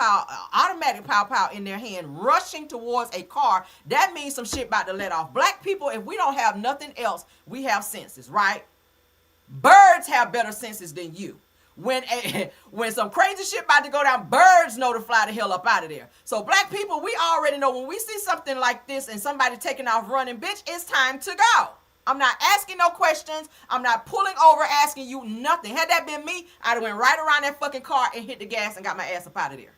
automatic pow in their hand, rushing towards a car. That means some shit about to let off. Black people, if we don't have nothing else, we have senses, right? Birds have better senses than you. When when some crazy shit about to go down, birds know to fly the hell up out of there. So black people, we already know when we see something like this and somebody taking off running, bitch, it's time to go. I'm not asking no questions. I'm not pulling over asking you nothing. Had that been me, I'd have went right around that fucking car and hit the gas and got my ass up out of there.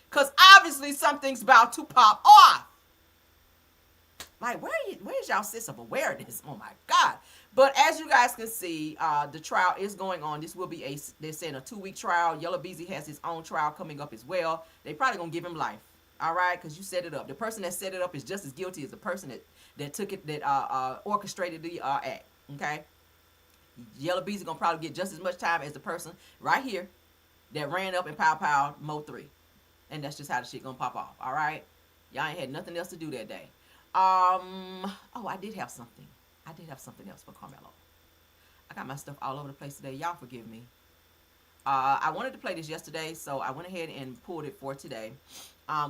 Because obviously something's about to pop off. Like, where's y'all sense of awareness? Oh my God. But as you guys can see, the trial is going on. This will be they're saying a 2-week trial. Yellow Beezy has his own trial coming up as well. They probably gonna give him life. All right, because you set it up. The person that set it up is just as guilty as the person that took it, that orchestrated the act. Okay, Yellow Beezy gonna probably get just as much time as the person right here that ran up and pow MO3, and that's just how the shit gonna pop off. All right, y'all ain't had nothing else to do that day. Oh, I did have something. I did have something else for Karmelo. I got my stuff all over the place today. Y'all forgive me. I wanted to play this yesterday, so I went ahead and pulled it for today.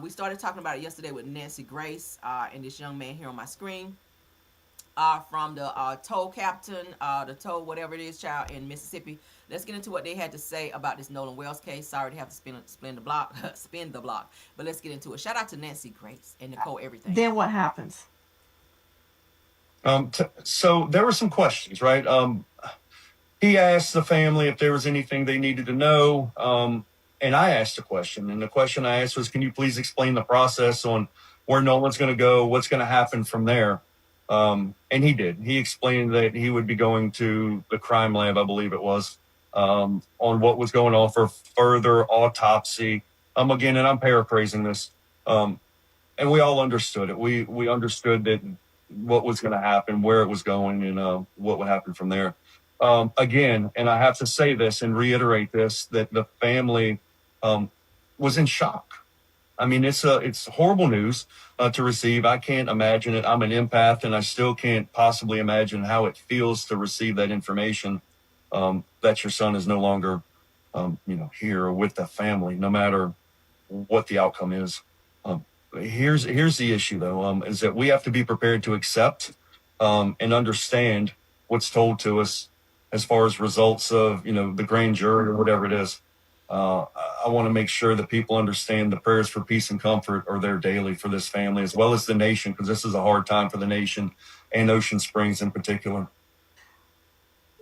We started talking about it yesterday with Nancy Grace and this young man here on my screen from the tow captain, the tow whatever it is, child, in Mississippi. Let's get into what they had to say about this Nolan Wells case. Sorry to have to spin the block, but let's get into it. Shout out to Nancy Grace and Nicole Everything. Then what happens? So there were some questions, right? He asked the family if there was anything they needed to know. And I asked a question. And the question I asked was, can you please explain the process on where Nolan's going to go, what's going to happen from there? And he did. He explained that he would be going to the crime lab, I believe it was, on what was going on for further autopsy. Again, and I'm paraphrasing this. And we all understood it. We understood that what was going to happen, where it was going, and what would happen from there. Again, and I have to say this and reiterate this, that the family was in shock. I mean, it's horrible news to receive. I can't imagine it. I'm an empath, and I still can't possibly imagine how it feels to receive that information that your son is no longer, here with the family, no matter what the outcome is. Here's the issue, though, is that we have to be prepared to accept and understand what's told to us as far as results of, the grand jury or whatever it is. I want to make sure that people understand the prayers for peace and comfort are there daily for this family, as well as the nation, because this is a hard time for the nation and Ocean Springs in particular.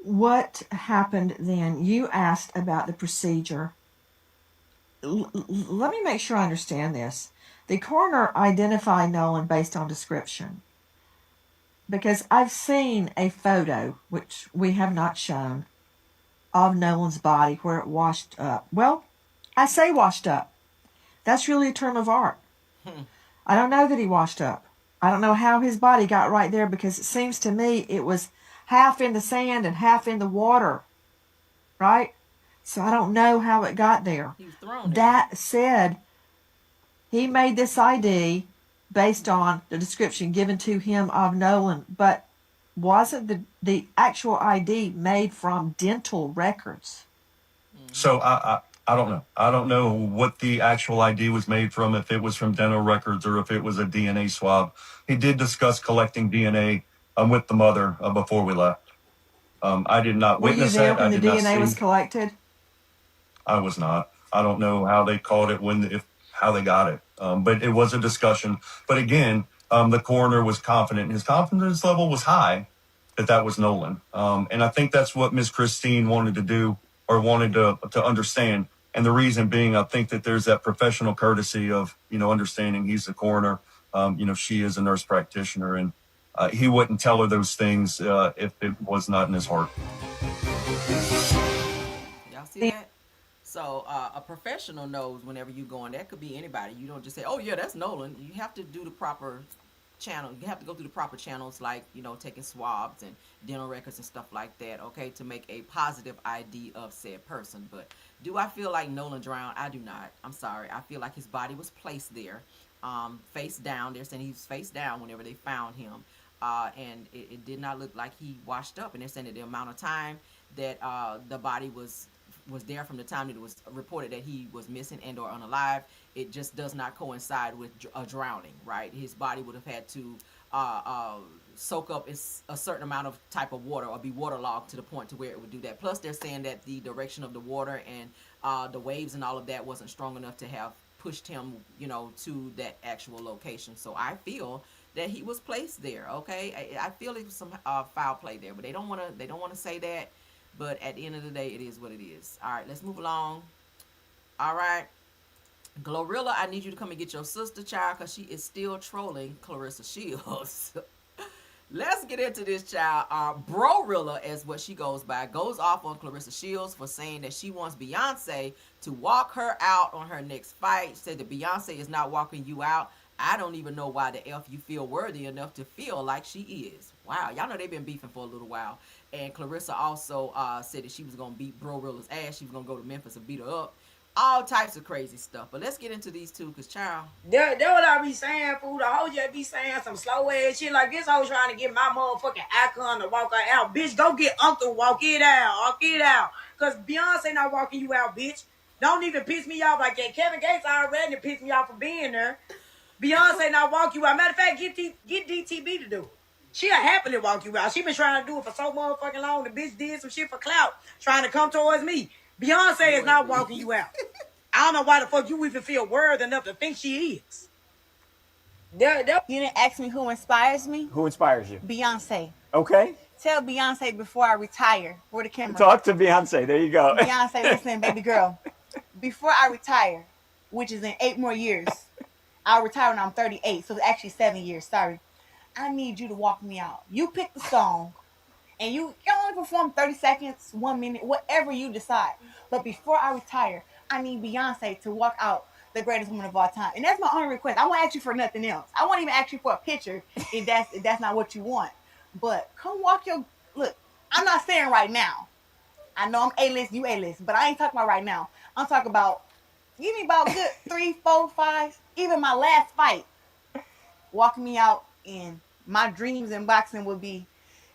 What happened then? You asked about the procedure. Let me make sure I understand this. The coroner identified Nolan based on description. Because I've seen a photo, which we have not shown, of Nolan's body where it washed up. Well, I say washed up. That's really a term of art. I don't know that he washed up. I don't know how his body got right there, because it seems to me it was half in the sand and half in the water. Right? So I don't know how it got there. He was thrown there. That said, he made this ID based on the description given to him of Nolan, but wasn't the actual ID made from dental records? So I don't know. I don't know what the actual ID was made from, if it was from dental records or if it was a DNA swab. He did discuss collecting DNA with the mother before we left. I did not witness that. Were you there when the DNA was collected? I was not. I don't know how they caught it, how they got it. But it was a discussion. But again, the coroner was confident. His confidence level was high that was Nolan. And I think that's what Miss Christine wanted to do, or wanted to understand. And the reason being, I think that there's that professional courtesy of, understanding he's the coroner. She is a nurse practitioner, and he wouldn't tell her those things if it was not in his heart. Y'all see that? So a professional knows whenever you go on. That could be anybody. You don't just say, oh yeah, that's Nolan. You have to do the proper channel. You have to go through the proper channels, like, taking swabs and dental records and stuff like that, okay, to make a positive ID of said person. But do I feel like Nolan drowned? I do not. I'm sorry. I feel like his body was placed there, face down. They're saying he was face down whenever they found him. And it did not look like he washed up. And they're saying that the amount of time that the body was was there from the time that it was reported that he was missing and or unalive. It just does not coincide with a drowning, right? His body would have had to soak up a certain amount of type of water or be waterlogged to the point to where it would do that. Plus, they're saying that the direction of the water and the waves and all of that wasn't strong enough to have pushed him, to that actual location. So I feel that he was placed there. Okay, I feel it was some foul play there, but they don't want to say that. But at the end of the day, it is what it is. All right, let's move along. All right. Glorilla, I need you to come and get your sister, child, because she is still trolling Clarissa Shields. Let's get into this, child. Brorilla, as what she goes by, goes off on Clarissa Shields for saying that she wants Beyonce to walk her out on her next fight. Said that Beyonce is not walking you out. I don't even know why the F you feel worthy enough to feel like she is. Wow, y'all know they've been beefing for a little while. And Clarissa also said that she was going to beat Brorilla's ass. She was going to go to Memphis and beat her up. All types of crazy stuff. But let's get into these two, because, child. That what I be saying, fool. The hoe just be saying some slow ass shit like this. Hoe trying to get my motherfucking icon to walk her out. Bitch, go get Uncle walk it out. Walk it out. Because Beyonce not walking you out, bitch. Don't even piss me off like that. Kevin Gates already pissed me off for being there. Beyonce not walk you out. Matter of fact, get DTB to do it. She'll happily walk you out. She been trying to do it for so motherfucking long. The bitch did some shit for clout, trying to come towards me. Beyonce is not walking you out. I don't know why the fuck you even feel worthy enough to think she is. You didn't ask me who inspires me? Who inspires you? Beyonce. Okay. Tell Beyonce before I retire. Where the camera? Talk to Beyonce. There you go. Beyonce, listen, baby girl. Before I retire, which is in 8 more years, I'll retire when I'm 38. So it's actually 7 years. Sorry. I need you to walk me out. You pick the song. And you only perform 30 seconds, 1 minute, whatever you decide. But before I retire, I need Beyonce to walk out the greatest woman of all time. And that's my only request. I won't ask you for nothing else. I won't even ask you for a picture if that's not what you want. But come walk your... Look, I'm not saying right now. I know I'm A-list, you A-list. But I ain't talking about right now. I'm talking about... Give me about good 3, 4, 5. Even my last fight. Walking me out in my dreams in boxing would be...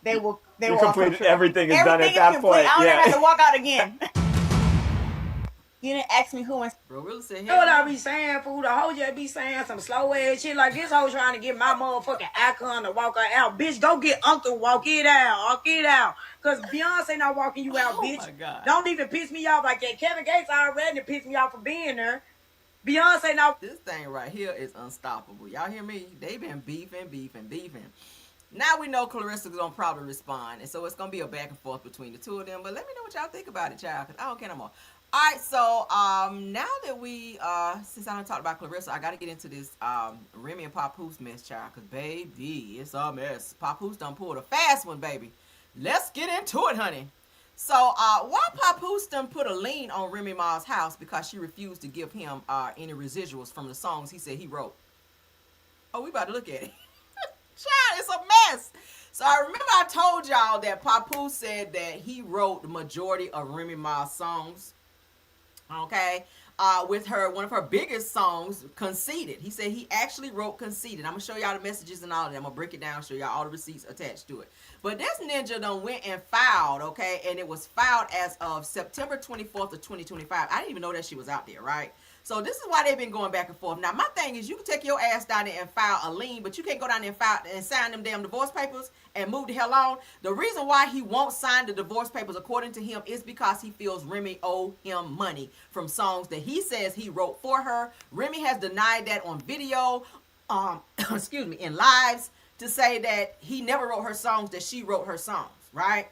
They will complete everything is done at that point. I don't ever have to walk out again. You didn't ask me who. Bro, really said, you know what I be saying, fool? The hoe just be saying some slow ass shit like this. Hoe trying to get my motherfucking icon to walk her out. Bitch, go get Uncle walk it out. Walk it out. Because Beyonce not walking you out, bitch. My God. Don't even piss me off like that. Kevin Gates already pissed me off for being there. Beyonce now. This thing right here is unstoppable. Y'all hear me? They been beefing. Now we know Clarissa's gonna probably respond, and so it's gonna be a back and forth between the two of them. But let me know what y'all think about it, child, because I don't care no more. All right, so now that we since I done talked about Clarissa, I gotta get into this Remy and Papoose mess, child, because baby, it's a mess. Papoose done pulled a fast one, baby. Let's get into it, honey. So why Papoose done put a lien on Remy Ma's house because she refused to give him any residuals from the songs he said he wrote. Oh, we about to look at it. Child, it's a mess. So I remember I told y'all that Papoose said that he wrote the majority of Remy Ma's songs. Okay. With one of her biggest songs, Conceited. He said he actually wrote Conceited. I'm going to show y'all the messages and all of that. I'm going to break it down, show y'all all the receipts attached to it. But this ninja done went and filed, okay? And it was filed as of September 24th of 2025. I didn't even know that she was out there, right? So this is why they've been going back and forth. Now, my thing is you can take your ass down there and file a lien, but you can't go down there and file and sign them damn divorce papers and move the hell on. The reason why he won't sign the divorce papers, according to him, is because he feels Remy owe him money from songs that he says he wrote for her. Remy has denied that on video, excuse me, in lives, to say that he never wrote her songs, that she wrote her songs, right?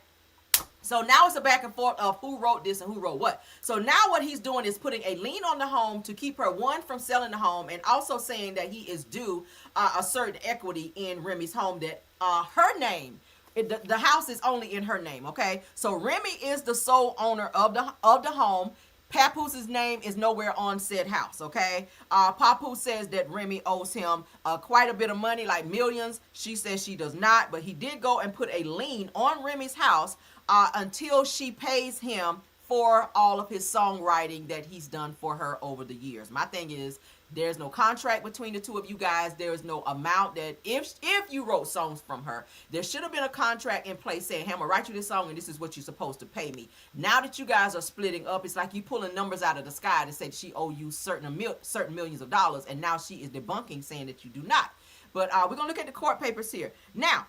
So now it's a back and forth of who wrote this and who wrote what. So now what he's doing is putting a lien on the home to keep her, one, from selling the home, and also saying that he is due a certain equity in Remy's home, that her name, the house is only in her name, okay? So Remy is the sole owner of the home. Papoose' name is nowhere on said house, okay? Papoose says that Remy owes him quite a bit of money, like millions. She says she does not, but he did go and put a lien on Remy's house until she pays him for all of his songwriting that he's done for her over the years. My thing is, There's no contract between the two of you guys. There is no amount that if you wrote songs from her, there should have been a contract in place saying, hey, I'm gonna write you this song and this is what you're supposed to pay me. Now that you guys are splitting up, it's like you pulling numbers out of the sky to say she owe you certain millions of dollars, and now she is debunking, saying that you do not. But we're gonna look at the court papers here. Now,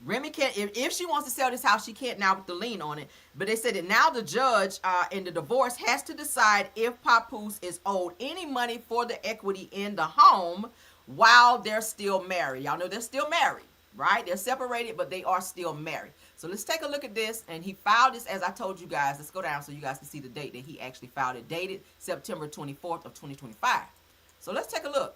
Remy can't, if she wants to sell this house, she can't now with the lien on it. But they said that now the judge in the divorce has to decide if Papoose is owed any money for the equity in the home while they're still married. Y'all know they're still married, right? They're separated, but they are still married. So let's take a look at this. And he filed this, as I told you guys. Let's go down so you guys can see the date that he actually filed it. Dated September 24th of 2025. So let's take a look.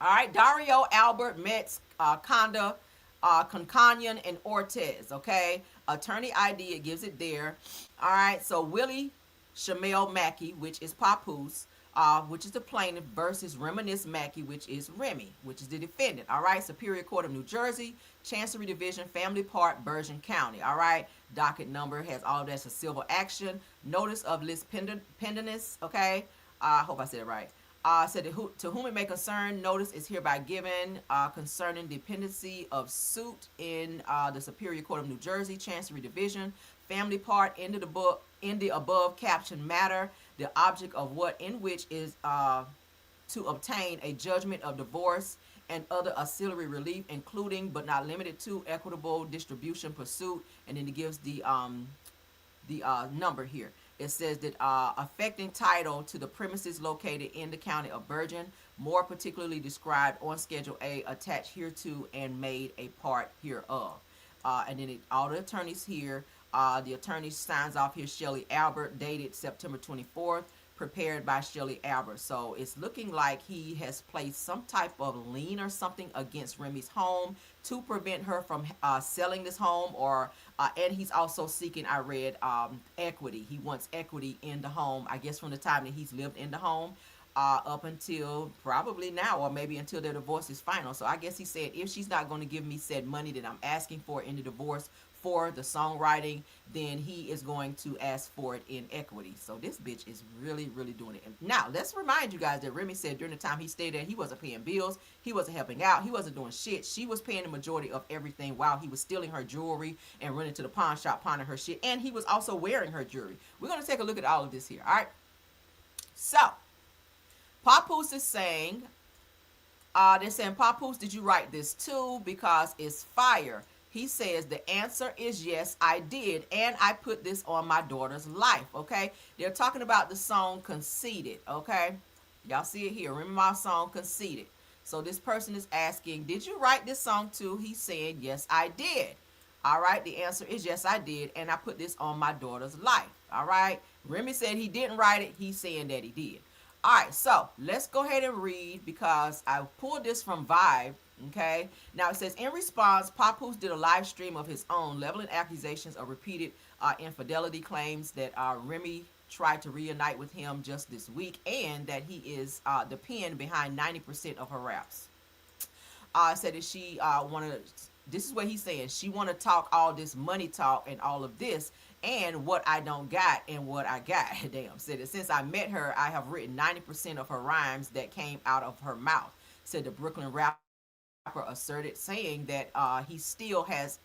All right, Dario, Albert, Metz, Conda, Concanyon, and Ortez, okay? Attorney ID, it gives it there. All right, so Willie Shamel Mackey, which is Papoose, which is the plaintiff, versus Reminisce Mackey, which is Remy, which is the defendant. All right, Superior Court of New Jersey, Chancery Division, Family Part, Bergen County. All right, docket number has all of that's a civil action. Notice of lis pendens, okay? I hope I said it right. Said to whom it may concern, notice is hereby given concerning dependency of suit in the Superior Court of New Jersey, Chancery Division, Family Part, in the above captioned matter, the object of what in which is to obtain a judgment of divorce and other auxiliary relief, including but not limited to equitable distribution pursuit, and then it gives the number here. It says that affecting title to the premises located in the county of Bergen, more particularly described on Schedule A, attached hereto and made a part hereof. And then all the attorneys here, the attorney signs off here, Shelley Albert, dated September 24th, prepared by Shelley Albert. So it's looking like he has placed some type of lien or something against Remy's home to prevent her from selling this home, or and he's also seeking, I read, equity. He wants equity in the home, I guess from the time that he's lived in the home up until probably now, or maybe until their divorce is final. So I guess he said, if she's not going to give me said money that I'm asking for in the divorce for the songwriting, then he is going to ask for it in equity. So this bitch is really, really doing it. And now, let's remind you guys that Remy said during the time he stayed there, he wasn't paying bills, he wasn't helping out, he wasn't doing shit. She was paying the majority of everything while he was stealing her jewelry and running to the pawn shop pawning her shit, and he was also wearing her jewelry. We're going to take a look at all of this here, all right? So, Papoose is saying, they're saying, Papoose, did you write this too? Because it's fire. He says the answer is yes, I did, and I put this on my daughter's life, okay? They're talking about the song Conceited, okay? Y'all see it here. Remember my song Conceited. So this person is asking, did you write this song too? He's saying, yes, I did. All right, the answer is yes, I did, and I put this on my daughter's life, all right? Remy said he didn't write it. He's saying that he did. All right, so let's go ahead and read, because I pulled this from Vibe. Okay, now it says, in response, Papoose did a live stream of his own, leveling accusations of repeated infidelity claims that Remy tried to reunite with him just this week, and that he is the pen behind 90% of her raps. Said that she wanted, this is what he's saying, she want to talk all this money talk and all of this, and what I don't got and what I got. Damn, said that since I met her, I have written 90% of her rhymes that came out of her mouth, said the Brooklyn rapper asserted, saying that he still has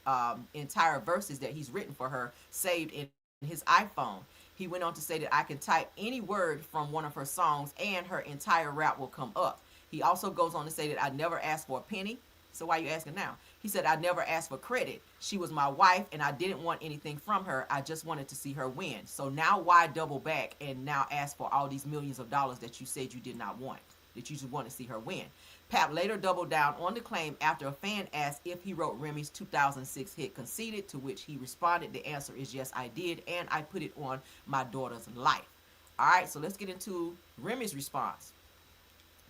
entire verses that he's written for her saved in his iPhone. He went on to say that I can type any word from one of her songs and her entire rap will come up. He also goes on to say that I never asked for a penny. So why are you asking now? He said, I never asked for credit. She was my wife and I didn't want anything from her. I just wanted to see her win. So now why double back and now ask for all these millions of dollars that you said you did not want, that you just want to see her win? Pap later doubled down on the claim after a fan asked if he wrote Remy's 2006 hit Conceited, to which he responded, the answer is yes, I did, and I put it on my daughter's life. All right, so let's get into Remy's response.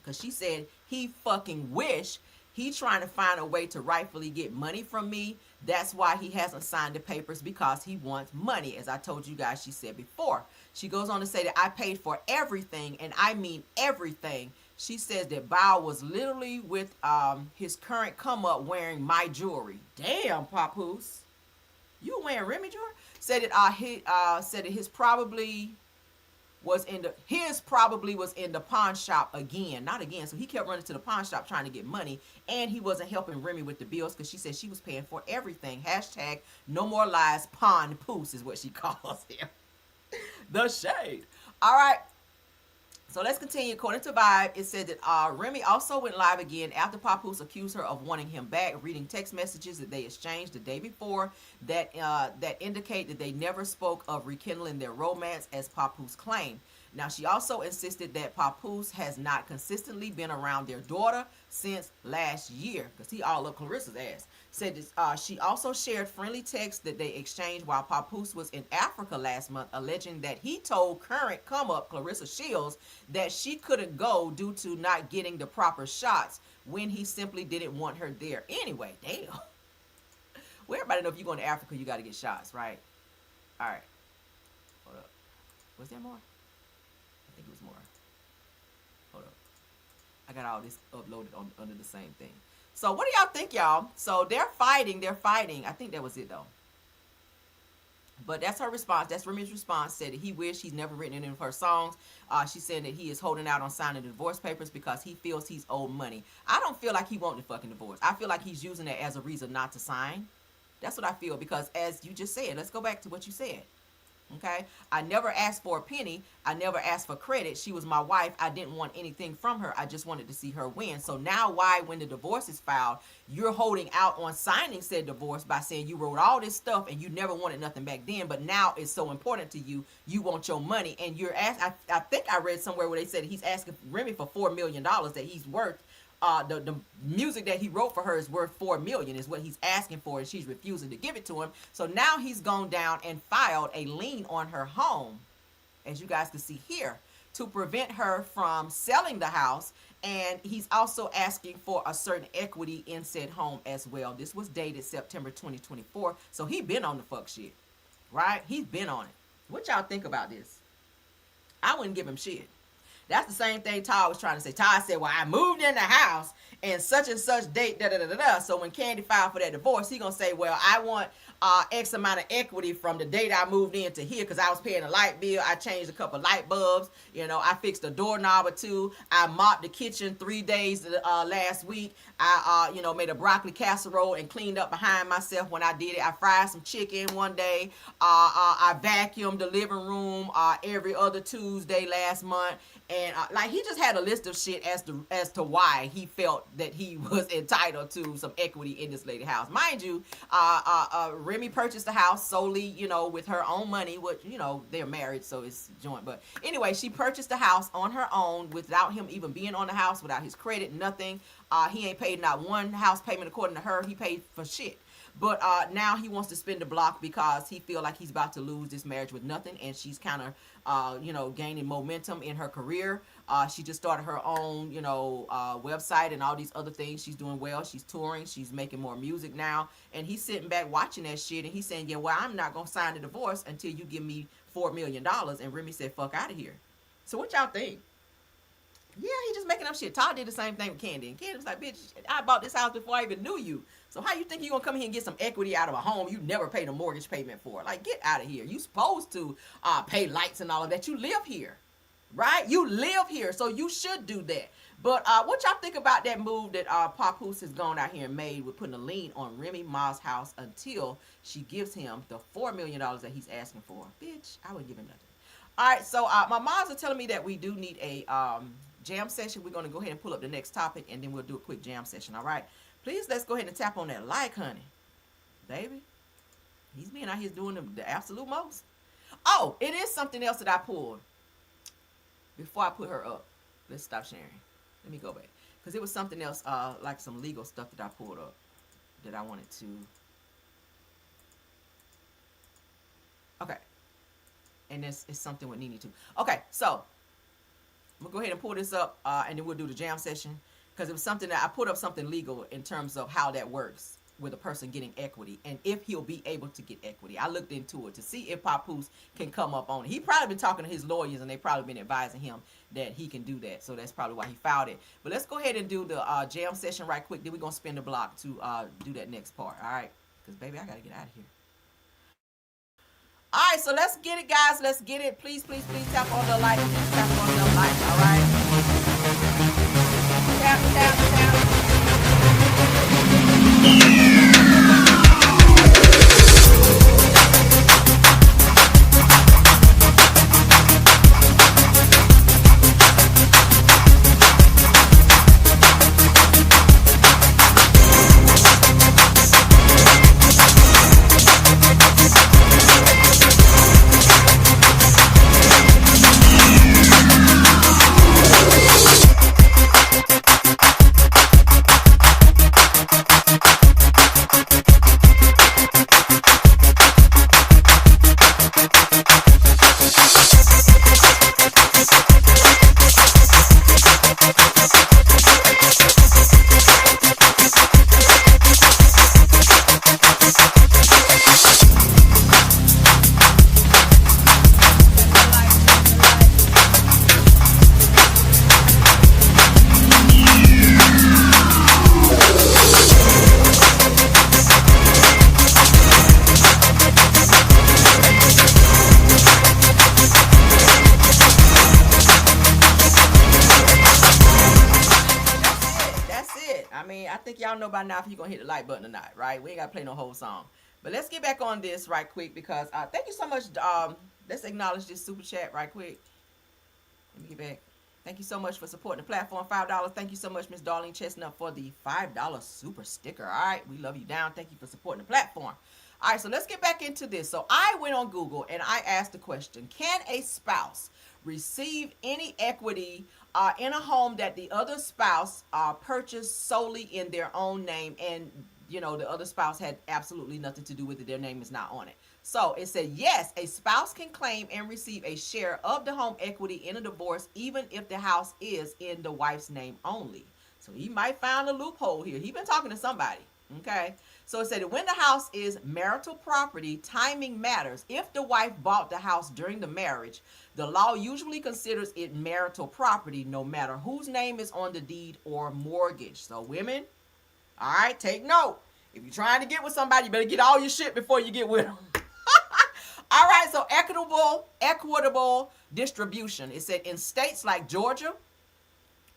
Because she said, he fucking wish he trying to find a way to rightfully get money from me. That's why he hasn't signed the papers, because he wants money. As I told you guys, she said before. She goes on to say that I paid for everything, and I mean everything. She says that Bow was literally with his current come up wearing my jewelry. Damn, Papoose. You wearing Remy jewelry? Said that said that his probably his probably was in the pawn shop again, not again. So he kept running to the pawn shop trying to get money, and he wasn't helping Remy with the bills because she said she was paying for everything. Hashtag no more lies, pawn poos is what she calls him. The shade. All right. So let's continue. According to Vibe, it said that Remy also went live again after Papoose accused her of wanting him back, reading text messages that they exchanged the day before that indicate that they never spoke of rekindling their romance, as Papoose claimed. Now, she also insisted that Papoose has not consistently been around their daughter since last year, because he all up Clarissa's ass. Said that, she also shared friendly texts that they exchanged while Papoose was in Africa last month, alleging that he told current come-up Clarissa Shields that she couldn't go due to not getting the proper shots when he simply didn't want her there anyway. Damn. Well, everybody know if you go to Africa, you got to get shots, right? All right. Hold up. Was there more? I think it was more. Hold up. I got all this uploaded under the same thing. So what do y'all think, y'all? So they're fighting. I think that was it, though. But that's her response. That's Remy's response. Said that he wished he's never written any of her songs. She said that he is holding out on signing the divorce papers because he feels he's owed money. I don't feel like he wants the fucking divorce. I feel like he's using it as a reason not to sign. That's what I feel, because as you just said, let's go back to what you said. Okay, I never asked for a penny. I never asked for credit. She was my wife. I didn't want anything from her. I just wanted to see her win. So now why, when the divorce is filed, you're holding out on signing said divorce by saying you wrote all this stuff and you never wanted nothing back then, but now it's so important to you, you want your money, and you're asking, I think I read somewhere where they said he's asking Remy for $4 million that he's worth. The music that he wrote for her is worth $4 million is what he's asking for, and she's refusing to give it to him. So now he's gone down and filed a lien on her home, as you guys can see here, to prevent her from selling the house. And he's also asking for a certain equity in said home as well. This was dated September 2024. So he been on the fuck shit, right? He's been on it. What y'all think about this? I wouldn't give him shit. That's the same thing Todd was trying to say. Todd said, well, I moved in the house and such date, da-da-da-da-da. So when Candy filed for that divorce, he going to say, well, I want X amount of equity from the date I moved into here because I was paying a light bill. I changed a couple light bulbs. You know, I fixed a doorknob or two. I mopped the kitchen 3 days last week. I, made a broccoli casserole and cleaned up behind myself when I did it. I fried some chicken one day. I vacuumed the living room every other Tuesday last month. And he just had a list of shit as to why he felt that he was entitled to some equity in this lady's house. Mind you, Remy purchased the house solely, with her own money. Which, they're married, so it's joint. But anyway, she purchased the house on her own without him even being on the house, without his credit, nothing. He ain't paid not one house payment according to her. He paid for shit. But now he wants to spin the block because he feel like he's about to lose this marriage with nothing, and she's kind of, gaining momentum in her career. She just started her own, website and all these other things. She's doing well. She's touring. She's making more music now. And he's sitting back watching that shit, and he's saying, yeah, well, I'm not going to sign the divorce until you give me $4 million. And Remy said, fuck out of here. So what y'all think? Yeah, he just making up shit. Todd did the same thing with Candy. And Candy was like, bitch, I bought this house before I even knew you. So how you think you gonna come here and get some equity out of a home you never paid a mortgage payment for? Like, get out of here. You supposed to pay lights and all of that. You live here, right? You live here, so you should do that. But what y'all think about that move that Papoose has gone out here and made with putting a lien on Remy Ma's house until she gives him the $4 million that he's asking for? Bitch, I wouldn't give him nothing. All right, so my moms are telling me that we do need a jam session. We're going to go ahead and pull up the next topic, and then we'll do a quick jam session. All right, please, let's go ahead and tap on that like, honey. Baby, he's being out here doing the absolute most. Oh, it is something else that I pulled before I put her up. Let's stop sharing. Let me go back, because it was something else, like some legal stuff that I pulled up that I wanted to. Okay, and this is something with Nene too. Okay, so I'm gonna go ahead and pull this up, and then we'll do the jam session, because it was something that I put up, something legal in terms of how that works with a person getting equity and if he'll be able to get equity. I looked into it to see if Papoose can come up on it. He probably been talking to his lawyers, and they probably been advising him that he can do that. So that's probably why he filed it. But let's go ahead and do the jam session right quick. Then we're gonna spin the block to do that next part. All right, because baby, I gotta get out of here. All right, so let's get it, guys. Let's get it. Please, please, please tap on the like. Please tap on the like. All right. Tap, tap, tap. I think y'all know by now if you're gonna hit the like button or not, right? We ain't gotta play no whole song. But let's get back on this right quick because thank you so much. Let's acknowledge this super chat right quick. Let me get back. Thank you so much for supporting the platform. $5. Thank you so much, Miss Darlene Chestnut, for the $5 super sticker. All right, we love you down. Thank you for supporting the platform. All right, so let's get back into this. So I went on Google and I asked the question: can a spouse receive any equity in a home that the other spouse purchased solely in their own name, and the other spouse had absolutely nothing to do with it? Their name is not on it. So it said, yes, a spouse can claim and receive a share of the home equity in a divorce, even if the house is in the wife's name only. So he might find a loophole here. He been talking to somebody. Okay. So it said that when the house is marital property, timing matters. If the wife bought the house during the marriage, the law usually considers it marital property, no matter whose name is on the deed or mortgage. So women, all right, take note. If you're trying to get with somebody, you better get all your shit before you get with them. All right, so equitable distribution. It said in states like Georgia,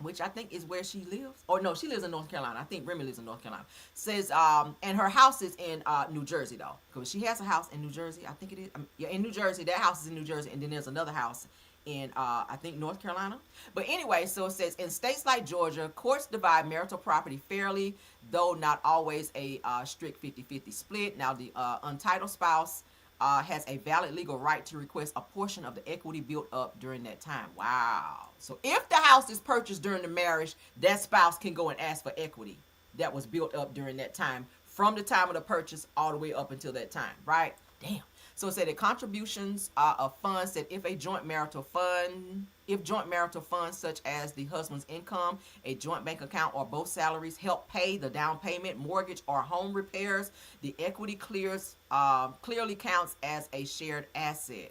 which I think is where she lives. Or no, she lives in North Carolina. I think Remy lives in North Carolina. Says, and her house is in New Jersey, though. Because she has a house in New Jersey. I think it is. Yeah, in New Jersey. That house is in New Jersey. And then there's another house in, I think, North Carolina. But anyway, so it says, in states like Georgia, courts divide marital property fairly, though not always a strict 50-50 split. Now, the untitled spouse has a valid legal right to request a portion of the equity built up during that time. Wow. So if the house is purchased during the marriage, that spouse can go and ask for equity that was built up during that time, from the time of the purchase all the way up until that time, right? Damn. So it said that contributions of funds, that if joint marital funds such as the husband's income, a joint bank account, or both salaries help pay the down payment, mortgage, or home repairs, the equity clearly counts as a shared asset.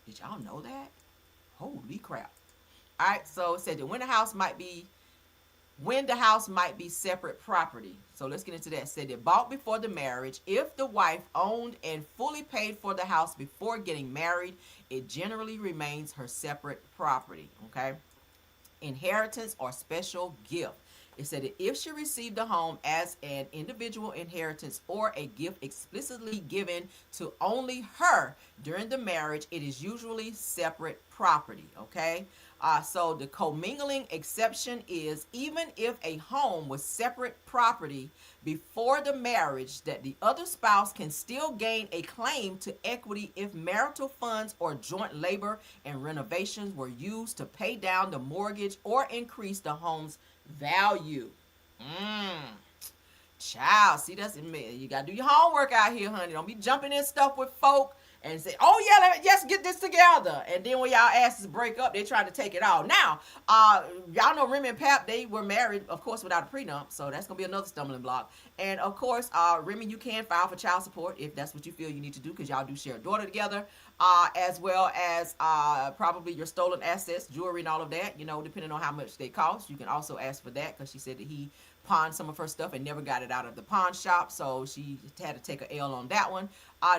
Did y'all know that? Holy crap. All right, so it said that when the house might be separate property. So let's get into that. It said that bought before the marriage, if the wife owned and fully paid for the house before getting married, it generally remains her separate property. Okay. Inheritance or special gift. It said that if she received the home as an individual inheritance or a gift explicitly given to only her during the marriage, it is usually separate property. Okay. So the commingling exception is even if a home was separate property before the marriage, that the other spouse can still gain a claim to equity if marital funds or joint labor and renovations were used to pay down the mortgage or increase the home's value. Child, see, that's it. You gotta do your homework out here, honey. Don't be jumping in stuff with folk and say, oh yeah, let's get this together. And then when y'all asses break up, they try to take it all. Now, y'all know Remy and Pap, they were married, of course, without a prenup. So that's going to be another stumbling block. And of course, Remy, you can file for child support if that's what you feel you need to do, because y'all do share a daughter together, as well as probably your stolen assets, jewelry and all of that, depending on how much they cost. You can also ask for that, because she said that he pawned some of her stuff and never got it out of the pawn shop, so she had to take a L on that one.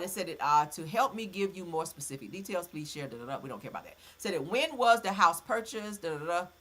They said it to help me give you more specific details, please share. We don't care about that. Said it, when was the house purchased?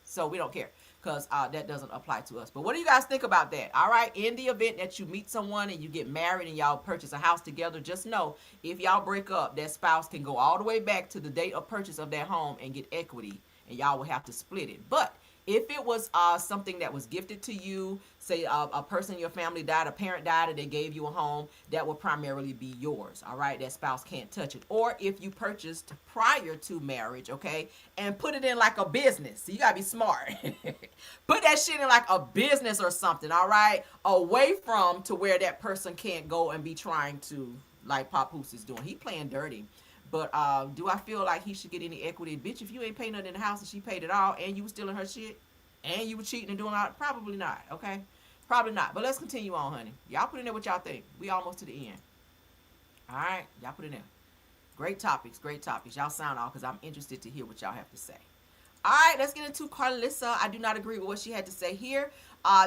So we don't care because that doesn't apply to us. But what do you guys think about that? All right, in the event that you meet someone and you get married and y'all purchase a house together, just know if y'all break up, that spouse can go all the way back to the date of purchase of that home and get equity, and y'all will have to split it. But if it was something that was gifted to you, say a person in your family died, a parent died, and they gave you a home, that will primarily be yours, all right? That spouse can't touch it. Or if you purchased prior to marriage, okay, and put it in like a business. So you got to be smart. Put that shit in like a business or something, all right? Away from to where that person can't go and be trying to, like Pop Hoos is doing. He playing dirty. But do I feel like he should get any equity? Bitch, if you ain't paying nothing in the house and she paid it all and you were stealing her shit and you were cheating and doing all, probably not, okay? Probably not. But let's continue on, honey. Y'all put in there what y'all think. We almost to the end. All right? Y'all put in there. Great topics, great topics. Y'all sound off because I'm interested to hear what y'all have to say. All right, let's get into Karlissa. I do not agree with what she had to say here.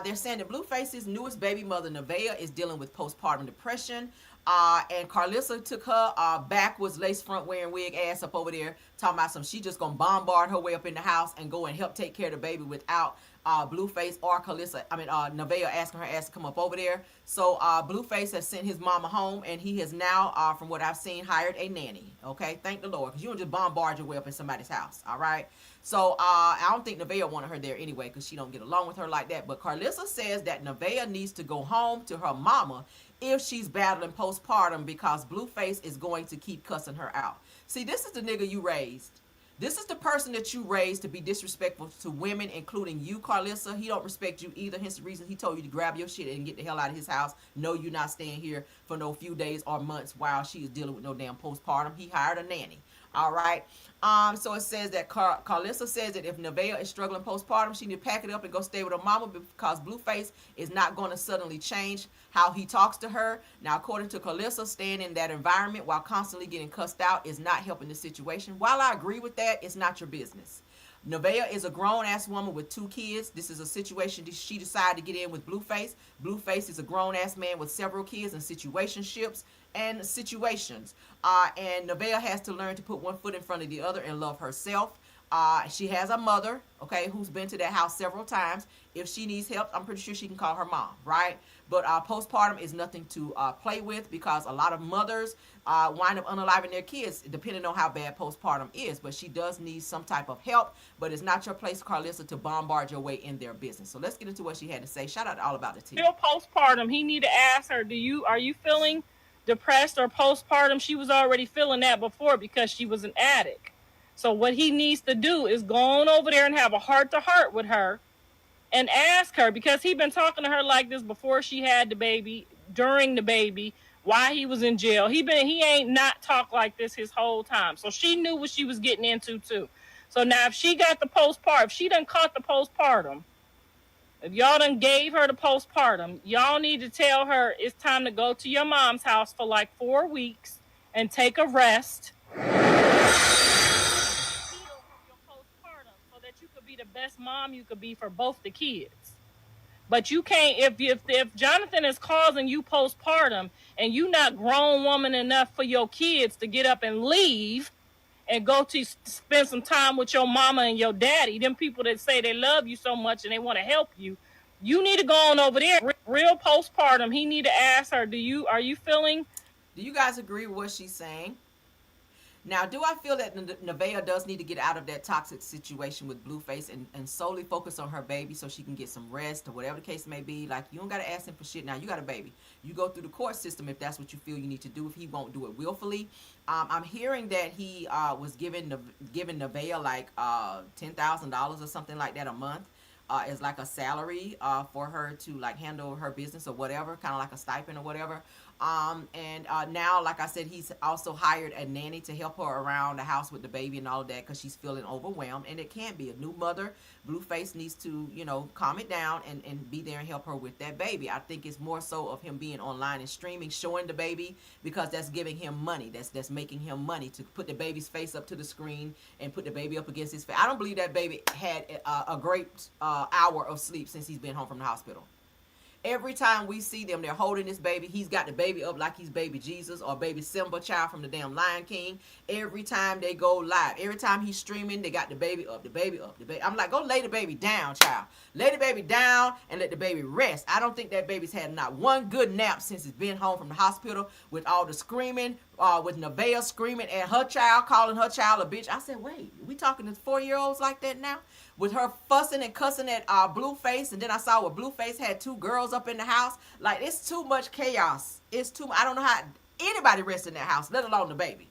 They're saying that Blueface's newest baby mother, Nevaeh, is dealing with postpartum depression. And Karlissa took her backwards lace front wearing wig ass up over there talking about she just gonna bombard her way up in the house and go and help take care of the baby without Blueface or Nevaeh asking her ass to come up over there. So Blueface has sent his mama home, and he has now, from what I've seen, hired a nanny. Okay, thank the Lord, because you don't just bombard your way up in somebody's house. All right. So I don't think Nevaeh wanted her there anyway, because she don't get along with her like that. But Karlissa says that Nevaeh needs to go home to her mama if she's battling postpartum, because Blueface is going to keep cussing her out. See, this is the nigga you raised. This is the person that you raised to be disrespectful to women, including you, Karlissa. He don't respect you either. Hence the reason he told you to grab your shit and get the hell out of his house. No, you're not staying here for no few days or months while she is dealing with no damn postpartum. He hired a nanny. All right. So it says that Karlissa says that if Nevaeh is struggling postpartum, she need to pack it up and go stay with her mama, because Blueface is not going to suddenly change how he talks to her. Now, according to Karlissa, staying in that environment while constantly getting cussed out is not helping the situation. While I agree with that, it's not your business. Nevaeh is a grown-ass woman with 2 kids. This is a situation she decided to get in with Blueface. Blueface is a grown-ass man with several kids and situationships and situations. And Nevaeh has to learn to put one foot in front of the other and love herself. She has a mother, okay, who's been to that house several times. If she needs help, I'm pretty sure she can call her mom, right? But postpartum is nothing to play with, because a lot of mothers wind up unaliving their kids depending on how bad postpartum is. But she does need some type of help, but it's not your place, Karlissa, to bombard your way in their business. So let's get into what she had to say. Shout out to All About the Tea. Still postpartum, he need to ask her, are you feeling depressed or postpartum? She was already feeling that before because she was an addict. So what he needs to do is go on over there and have a heart-to-heart with her and ask her, because he been talking to her like this before she had the baby, during the baby, while he was in jail. He ain't not talk like this his whole time. So she knew what she was getting into too. So now if she got the postpartum, if she done caught the postpartum, if y'all done gave her the postpartum, y'all need to tell her it's time to go to your mom's house for like 4 weeks and take a rest. So that you could be the best mom you could be for both the kids. But you can't, if Jonathan is causing you postpartum and you not grown woman enough for your kids to get up and leave and go to spend some time with your mama and your daddy, them people that say they love you so much and they want to help you, you need to go on over there. Real postpartum, he need to ask her, do you guys agree with what she's saying? Now, do I feel that Nevaeh does need to get out of that toxic situation with Blueface and solely focus on her baby so she can get some rest or whatever the case may be? Like, you don't got to ask him for shit now. You got a baby. You go through the court system if that's what you feel you need to do, if he won't do it willfully. I'm hearing that he was giving Nevaeh like $10,000 or something like that a month as like a salary for her to like handle her business or whatever, kind of like a stipend or whatever. Now, like I said, he's also hired a nanny to help her around the house with the baby and all of that, because she's feeling overwhelmed, and it can be a new mother. Blueface needs to, calm it down and be there and help her with that baby. I think it's more so of him being online and streaming, showing the baby, because that's giving him money. That's making him money to put the baby's face up to the screen and put the baby up against his face. I don't believe that baby had a great hour of sleep since he's been home from the hospital. Every time we see them, they're holding this baby. He's got the baby up like he's baby Jesus or baby Simba, child from the damn Lion King. Every time they go live, every time he's streaming, they got the baby up, the baby up, the baby. I'm like, go lay the baby down, child. Lay the baby down and let the baby rest. I don't think that baby's had not one good nap since it's been home from the hospital with all the screaming, with Nevaeh screaming at her child, calling her child a bitch. I said, wait, we talking to 4-year-olds like that now? With her fussing and cussing at Blueface, and then I saw where Blueface had 2 girls up in the house. Like, it's too much chaos. It's too. I don't know how anybody rests in that house, let alone the baby.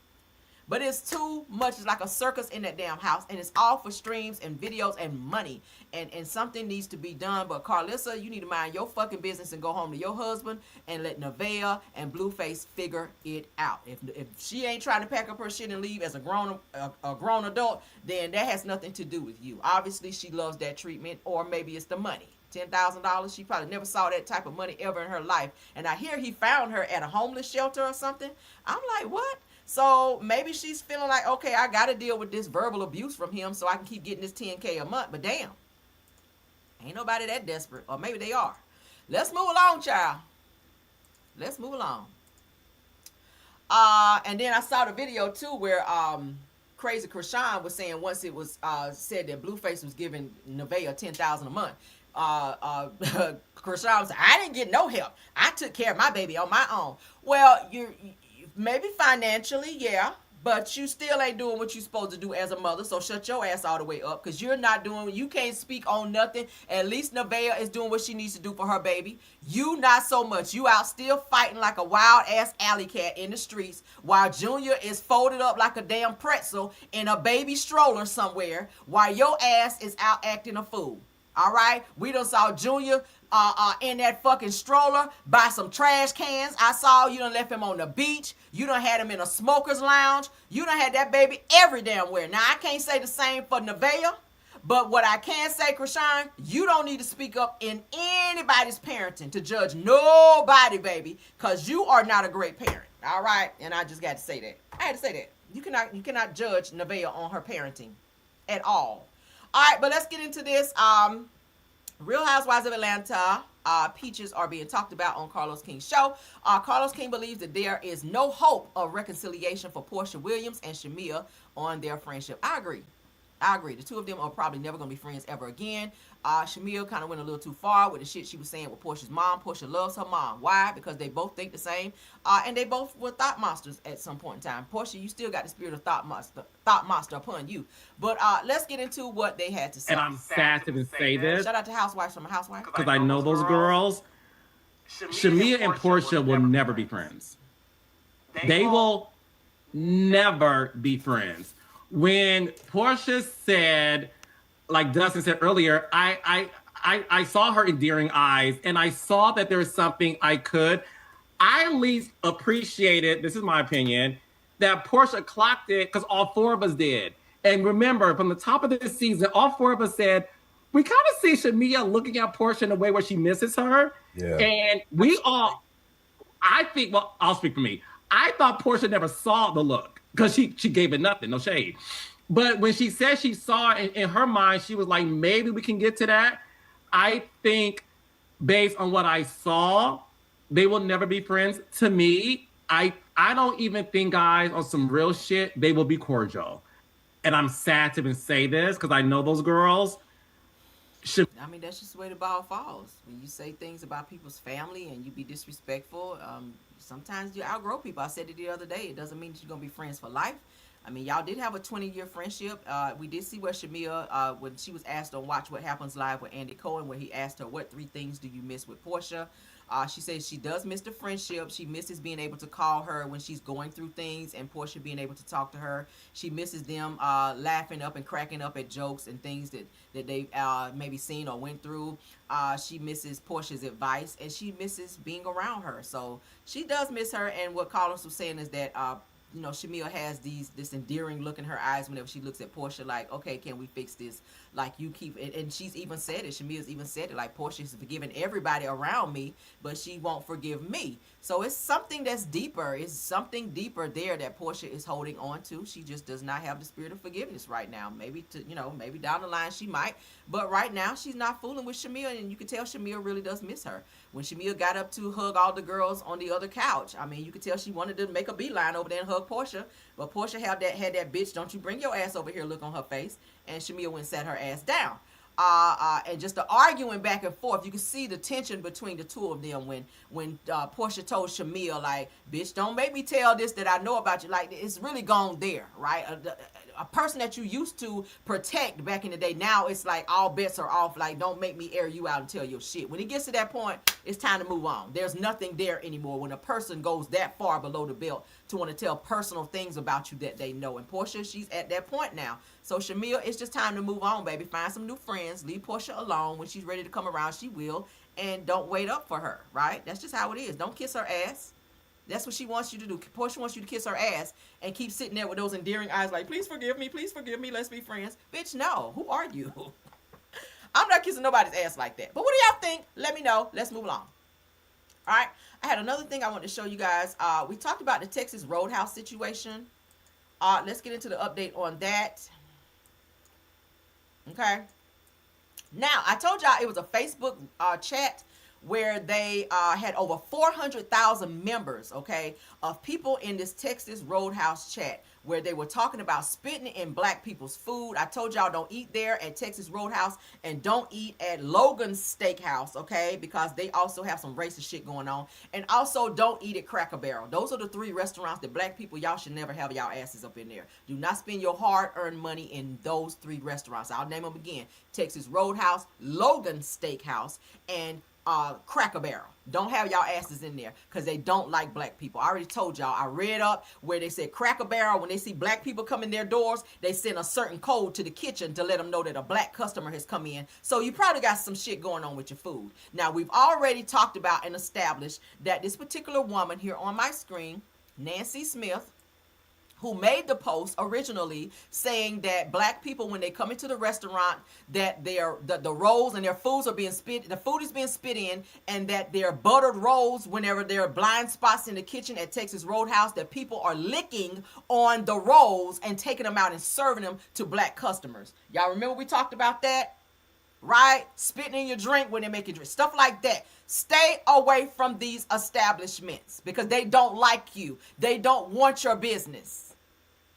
But it's too much. It's like a circus in that damn house, and it's all for streams and videos and money. And something needs to be done. But Karlissa, you need to mind your fucking business and go home to your husband and let Nevaeh and Blueface figure it out. If she ain't trying to pack up her shit and leave as a grown adult, then that has nothing to do with you. Obviously, she loves that treatment, or maybe it's the money. $10,000. She probably never saw that type of money ever in her life. And I hear he found her at a homeless shelter or something. I'm like, what? So maybe she's feeling like, okay, I got to deal with this verbal abuse from him so I can keep getting this $10K a month. But damn, ain't nobody that desperate. Or maybe they are. Let's move along, child. Let's move along. And then I saw the video too where Crazy Krishan was saying once it was said that Blueface was giving Nevaeh $10,000 a month. Krishan was like, I didn't get no help. I took care of my baby on my own. Well, you maybe financially, yeah, but you still ain't doing what you're supposed to do as a mother, so shut your ass all the way up, because you're not doing, you can't speak on nothing. At least Nevaeh is doing what she needs to do for her baby. You not so much. You out still fighting like a wild-ass alley cat in the streets, while Junior is folded up like a damn pretzel in a baby stroller somewhere, while your ass is out acting a fool. All right, we done saw Junior in that fucking stroller by some trash cans. I saw you done left him on the beach. You done had him in a smoker's lounge. You done had that baby every damn where. Now, I can't say the same for Nevaeh, but what I can say, Krishan, you don't need to speak up in anybody's parenting to judge nobody, baby, because you are not a great parent. All right, and I just got to say that. I had to say that. You cannot judge Nevaeh on her parenting at all. All right, but let's get into this. Real Housewives of Atlanta peaches are being talked about on Carlos King's show. Carlos King believes that there is no hope of reconciliation for Porsha Williams and Shamea on their friendship. I agree. The two of them are probably never going to be friends ever again. Shamea kind of went a little too far with the shit she was saying with Porsha's mom. Porsha loves her mom. Why? Because they both think the same. And they both were thought monsters at some point in time. Porsha, you still got the spirit of thought monster upon you. But let's get into what they had to say. And I'm sad to even say this. Shout out to Housewives from a Housewife. Because I know those girls. Shamea and Porsha will never be friends. They will never be friends. When Porsha said, like Dustin said earlier, I saw her endearing eyes, and I saw that there was something I at least appreciated, this is my opinion, that Porsha clocked it because all 4 of us did. And remember, from the top of this season, all 4 of us said, we kind of see Shamea looking at Porsha in a way where she misses her. Yeah. And we all, I think, well, I'll speak for me. I thought Porsha never saw the look because she gave it nothing, no shade. But when she said she saw it in her mind, she was like, maybe we can get to that. I think based on what I saw, they will never be friends. To me, I don't even think, guys, on some real shit, they will be cordial. And I'm sad to even say this because I know those girls. I mean, that's just the way the ball falls. When you say things about people's family and you be disrespectful, sometimes you outgrow people. I said it the other day. It doesn't mean that you're going to be friends for life. I mean, y'all did have a 20-year friendship. We did see where Shamea, when she was asked on Watch What Happens Live with Andy Cohen, where he asked her, what 3 things do you miss with Porsha? She says she does miss the friendship. She misses being able to call her when she's going through things and Porsha being able to talk to her. She misses them laughing up and cracking up at jokes and things that they've maybe seen or went through. She misses Porsha's advice, and she misses being around her. So she does miss her. And what Carlos was saying is that you know, Shamia has this endearing look in her eyes whenever she looks at Portia, like, okay, can we fix this? Like, you keep, and she's even said it, Shamia's even said it, like, Portia's forgiving everybody around me, but she won't forgive me. So it's something that's deeper. It's something deeper there that Portia is holding on to. She just does not have the spirit of forgiveness right now. Maybe maybe down the line she might, but right now she's not fooling with Shamia, and you can tell Shamia really does miss her. When Shamia got up to hug all the girls on the other couch, I mean, you could tell she wanted to make a beeline over there and hug Portia, but Portia had that bitch, don't you bring your ass over here look on her face, and Shamia went and sat her ass down. And just the arguing back and forth, you can see the tension between the two of them when Portia told Shamia, like, bitch, don't make me tell this that I know about you. Like, it's really gone there, right? A person that you used to protect back in the day, now it's like all bets are off. Like, don't make me air you out and tell your shit. When it gets to that point, it's time to move on. There's nothing there anymore when a person goes that far below the belt to want to tell personal things about you that they know. And Portia, she's at that point now. So Shamia, it's just time to move on, baby. Find some new friends. Leave Portia alone. When she's ready to come around, she will. And don't wait up for her, right? That's just how it is. Don't kiss her ass. That's what she wants you to do. Portia wants you to kiss her ass and keep sitting there with those endearing eyes like, please forgive me, let's be friends. Bitch, no. Who are you? I'm not kissing nobody's ass like that. But what do y'all think? Let me know. Let's move along. All right. I had another thing I wanted to show you guys. We talked about the Texas Roadhouse situation. Let's get into the update on that. Okay. Now, I told y'all it was a Facebook chat where they had over 400,000 members, okay, of people in this Texas Roadhouse chat where they were talking about spitting in black people's food. I told y'all don't eat there at Texas Roadhouse and don't eat at Logan's Steakhouse, okay, because they also have some racist shit going on. And also don't eat at Cracker Barrel. Those are the 3 restaurants that black people, y'all should never have y'all asses up in there. Do not spend your hard-earned money in those 3 restaurants. I'll name them again. Texas Roadhouse, Logan's Steakhouse, and Cracker Barrel. Don't have y'all asses in there because they don't like black people. I already told y'all. I read up where they said Cracker Barrel, when they see black people come in their doors, they send a certain code to the kitchen to let them know that a black customer has come in. So you probably got some shit going on with your food. Now, we've already talked about and established that this particular woman here on my screen, Nancy Smith, who made the post originally saying that black people, when they come into the restaurant, that the rolls and their foods are being spit, the food is being spit in, and that their buttered rolls, whenever there are blind spots in the kitchen at Texas Roadhouse, that people are licking on the rolls and taking them out and serving them to black customers. Y'all remember we talked about that? Right? Spitting in your drink when they make your drink. Stuff like that. Stay away from these establishments because they don't like you. They don't want your business.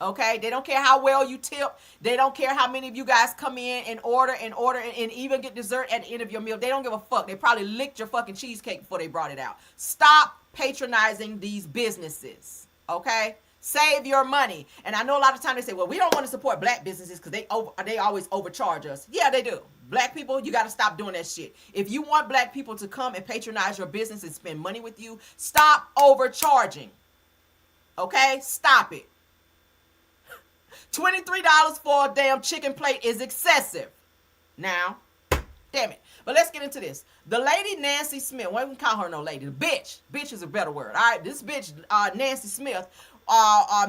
Okay? They don't care how well you tip. They don't care how many of you guys come in and order and even get dessert at the end of your meal. They don't give a fuck. They probably licked your fucking cheesecake before they brought it out. Stop patronizing these businesses. Okay? Save your money. And I know a lot of times they say, well, we don't want to support black businesses because they always overcharge us. Yeah, they do. Black people, you got to stop doing that shit. If you want black people to come and patronize your business and spend money with you, stop overcharging. Okay? Stop it. $23 for a damn chicken plate is excessive. Now, damn it. But let's get into this. The lady Nancy Smith, why don't we call her no lady? The bitch. Bitch is a better word. All right, this bitch, Nancy Smith,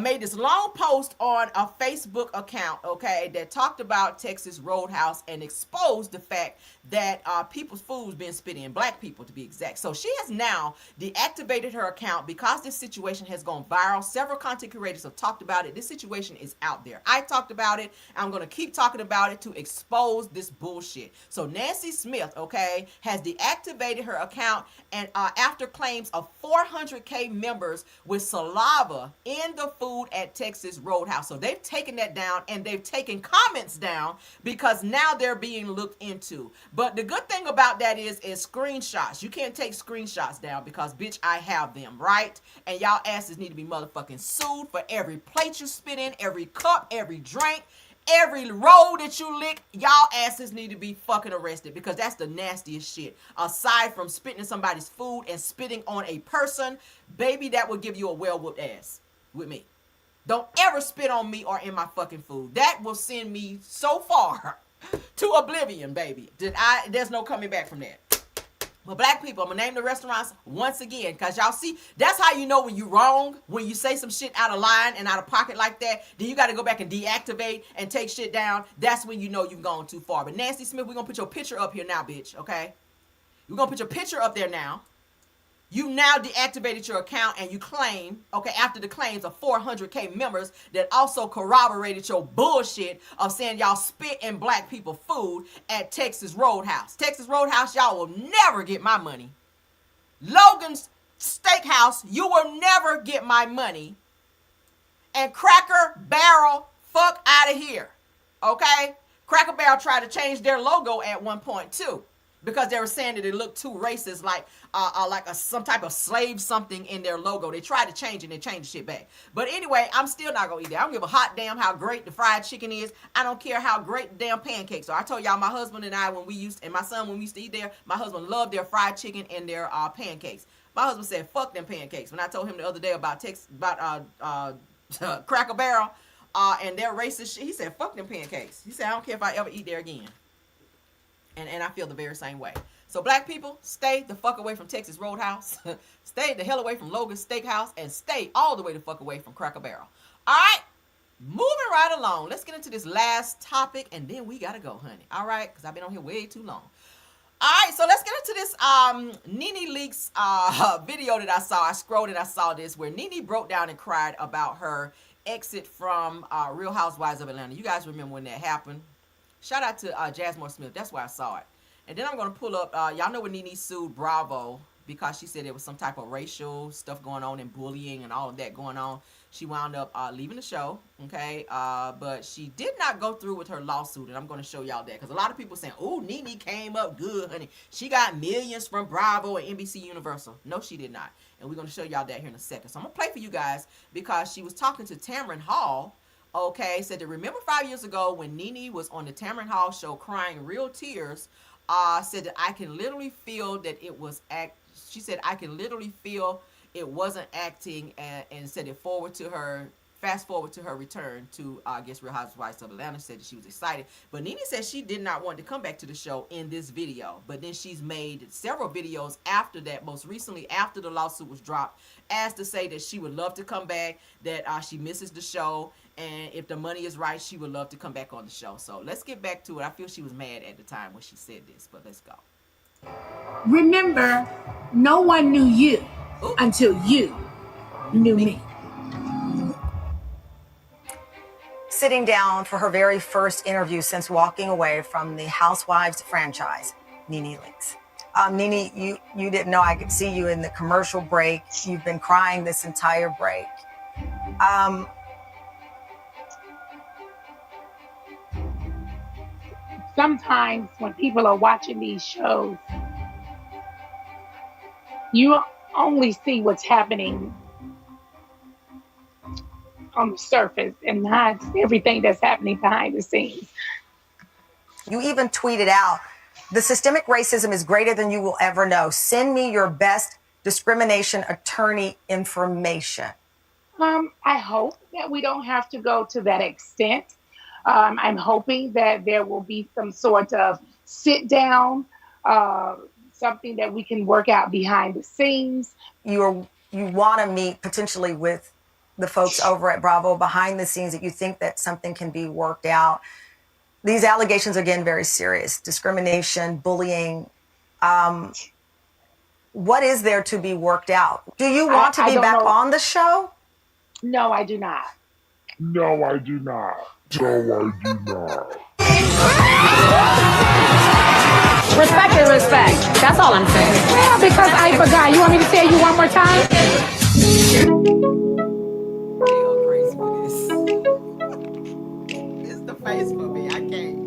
made this long post on a Facebook account, okay, that talked about Texas Roadhouse and exposed the fact that people's food's being spit in, black people to be exact. So she has now deactivated her account because this situation has gone viral. Several content creators have talked about it. This situation is out there. I talked about it. I'm going to keep talking about it to expose this bullshit. So Nancy Smith, okay, has deactivated her account and after claims of 400K members with saliva in the food at Texas Roadhouse. So they've taken that down and they've taken comments down because now they're being looked into. But the good thing about that is screenshots. You can't take screenshots down because, bitch, I have them, right? And y'all asses need to be motherfucking sued for every plate you spit in, every cup, every drink, every roll that you lick. Y'all asses need to be fucking arrested because that's the nastiest shit. Aside from spitting in somebody's food and spitting on a person, baby, that would give you a well-whooped ass with me. Don't ever spit on me or in my fucking food. That will send me so far to oblivion, baby. There's no coming back from that. But black people, I'm gonna name the restaurants once again, cause y'all see, that's how you know when you wrong, when you say some shit out of line and out of pocket like that, then you gotta go back and deactivate and take shit down. That's when you know you've gone too far. But Nancy Smith, we're gonna put your picture up here now, bitch, okay? We're gonna put your picture up there now. You now deactivated your account and you claim, okay, after the claims of 400K members that also corroborated your bullshit of saying y'all spit in black people food at Texas Roadhouse. Texas Roadhouse, y'all will never get my money. Logan's Steakhouse, you will never get my money. And Cracker Barrel, fuck out of here, okay? Cracker Barrel tried to change their logo at one point too, because they were saying that it looked too racist, like some type of slave something in their logo. They tried to change it and they changed the shit back. But anyway, I'm still not gonna eat that. I don't give a hot damn how great the fried chicken is. I don't care how great the damn pancakes are. I told y'all my husband and I, and my son, when we used to eat there, my husband loved their fried chicken and their pancakes. My husband said, fuck them pancakes. When I told him the other day about Cracker Barrel and their racist shit, he said, fuck them pancakes. He said, I don't care if I ever eat there again. And I feel the very same way. So black people, stay the fuck away from Texas Roadhouse. Stay the hell away from Logan's Steakhouse. And stay all the way the fuck away from Cracker Barrel. All right? Moving right along. Let's get into this last topic. And then we got to go, honey. All right? Because I've been on here way too long. All right, so let's get into this Nene Leakes video that I saw. I scrolled and I saw this where Nene broke down and cried about her exit from Real Housewives of Atlanta. You guys remember when that happened? Shout out to Jasmine Smith. That's where I saw it. And then I'm going to pull up, y'all know when Nene sued Bravo because she said there was some type of racial stuff going on and bullying and all of that going on. She wound up leaving the show, okay? But she did not go through with her lawsuit, and I'm going to show y'all that. Because a lot of people saying, oh, Nene came up good, honey. She got millions from Bravo and NBC Universal. No, she did not. And we're going to show y'all that here in a second. So I'm going to play for you guys because she was talking to Tamron Hall, okay? Said that remember 5 years ago when Nene was on the Tamron Hall show crying real tears, said that I can literally feel that it was she said I can literally feel it wasn't acting, and said it fast forward to her return to I guess Real Housewives of Atlanta. Said that she was excited, but Nene said she did not want to come back to the show in this video. But then she's made several videos after that, most recently after the lawsuit was dropped, as to say that she would love to come back, that she misses the show, and if the money is right, she would love to come back on the show. So let's get back to it. I feel she was mad at the time when she said this, but let's go. Remember, no one knew you until you knew me. Sitting down for her very first interview since walking away from the Housewives franchise, Nene Leakes. Nene, you didn't know I could see you in the commercial break. You've been crying this entire break. Sometimes when people are watching these shows, you only see what's happening on the surface and not everything that's happening behind the scenes. You even tweeted out, the systemic racism is greater than you will ever know. Send me your best discrimination attorney information. I hope that we don't have to go to that extent. I'm hoping that there will be some sort of sit down, something that we can work out behind the scenes. You want to meet potentially with the folks over at Bravo behind the scenes, that you think that something can be worked out. These allegations are, again, very serious. Discrimination, bullying. What is there to be worked out? Do you want to be back on the show? No, I do not. No, I do not. No, I do not. Respect is respect. That's all I'm saying. Well, because I forgot. You want me to tell you one more time? Crazy for this. This is the face for me. I can't.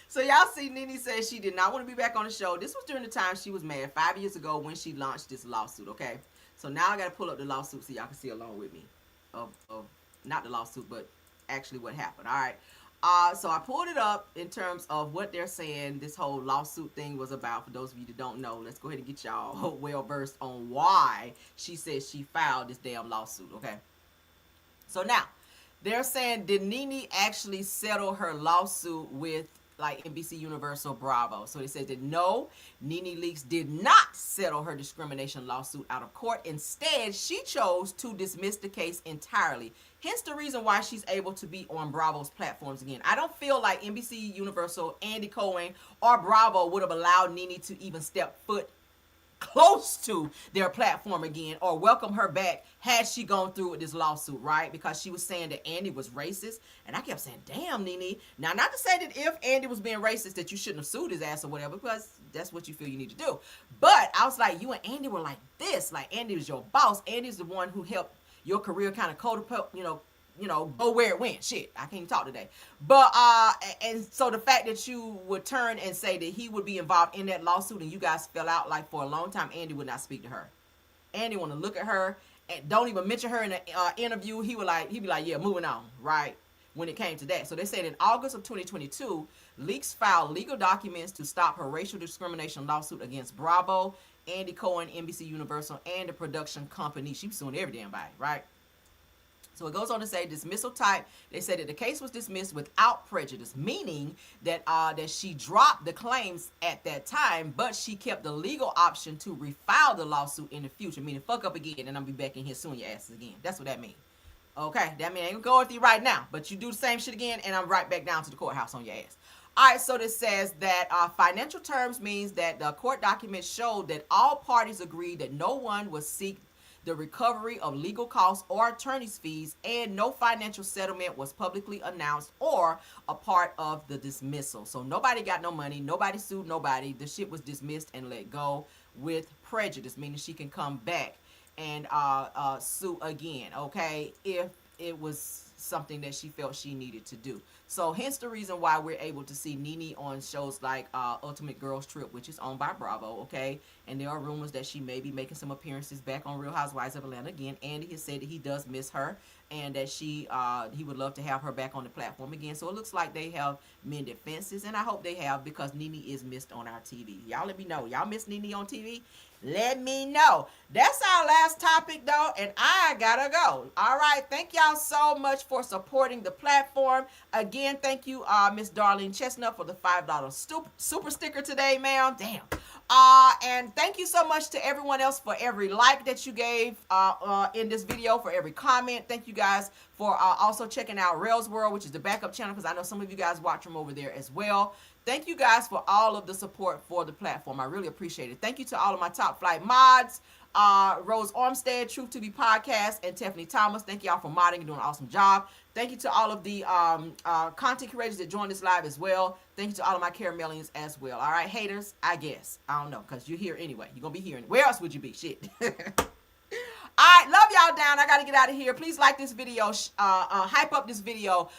So y'all see Nene said she did not want to be back on the show. This was during the time she was mad 5 years ago when she launched this lawsuit, okay? So now I got to pull up the lawsuit so y'all can see along with me of not the lawsuit, but actually what happened, all right? So I pulled it up in terms of what they're saying this whole lawsuit thing was about. For those of you that don't know, let's go ahead and get y'all well versed on why she says she filed this damn lawsuit, okay? So now, they're saying, did Nene actually settle her lawsuit with like NBC Universal, Bravo. So they said that no, Nene Leakes did not settle her discrimination lawsuit out of court. Instead, she chose to dismiss the case entirely. Hence the reason why she's able to be on Bravo's platforms again. I don't feel like NBC Universal, Andy Cohen, or Bravo would have allowed Nene to even step foot close to their platform again or welcome her back had she gone through with this lawsuit, right? Because she was saying that Andy was racist, and I kept saying, damn, Nene. Now, not to say that if Andy was being racist that you shouldn't have sued his ass or whatever, because that's what you feel you need to do. But I was like, you and Andy were like this. Like, Andy was your boss. Andy's the one who helped your career kind of go where it went. Shit, I can't even talk today. But and so the fact that you would turn and say that he would be involved in that lawsuit and you guys fell out, like, for a long time, Andy would not speak to her. Andy want to look at her and don't even mention her in the interview. He'd be like, yeah, moving on, right? When it came to that. So they said in August of 2022, Leakes filed legal documents to stop her racial discrimination lawsuit against Bravo, Andy Cohen, NBC Universal, and the production company. She was suing every damn body, right? So it goes on to say dismissal type. They said that the case was dismissed without prejudice, meaning that that she dropped the claims at that time, but she kept the legal option to refile the lawsuit in the future, meaning fuck up again and I'm be back in here suing your asses again. That's what that means. Okay, that means I ain't gonna go with you right now, but you do the same shit again and I'm right back down to the courthouse on your ass. All right, so this says that financial terms means that the court documents showed that all parties agreed that no one would seek the recovery of legal costs or attorney's fees, and no financial settlement was publicly announced or a part of the dismissal. So nobody got no money, nobody sued nobody. The shit was dismissed and let go with prejudice, meaning she can come back and sue again, okay, if it was something that she felt she needed to do. So hence the reason why we're able to see Nene on shows like Ultimate Girls Trip, which is owned by Bravo, okay? And there are rumors that she may be making some appearances back on Real Housewives of Atlanta again. Andy has said that he does miss her and that he would love to have her back on the platform again. So it looks like they have mended fences, and I hope they have, because Nene is missed on our TV. Y'all let me know. Y'all miss Nene on TV? Let me know. That's our last topic, though, and I gotta go. All right, thank y'all so much for supporting the platform. Again, thank you, Miss Darlene Chestnut, for the $5 super sticker today, ma'am. Damn. And thank you so much to everyone else for every like that you gave in this video, for every comment. Thank you guys for also checking out Rails World, which is the backup channel, because I know some of you guys watch them over there as well. Thank you guys for all of the support for the platform. I really appreciate it. Thank you to all of my top flight mods, Rose Armstead, Truth to Be Podcast, and Tiffany Thomas. Thank y'all for modding and doing an awesome job. Thank you to all of the content creators that joined this live as well. Thank you to all of my Karmelians as well. All right, haters, I guess. I don't know, because you're here anyway. You're going to be here. Where else would you be? Shit. All right, love y'all down. I got to get out of here. Please like this video, hype up this video,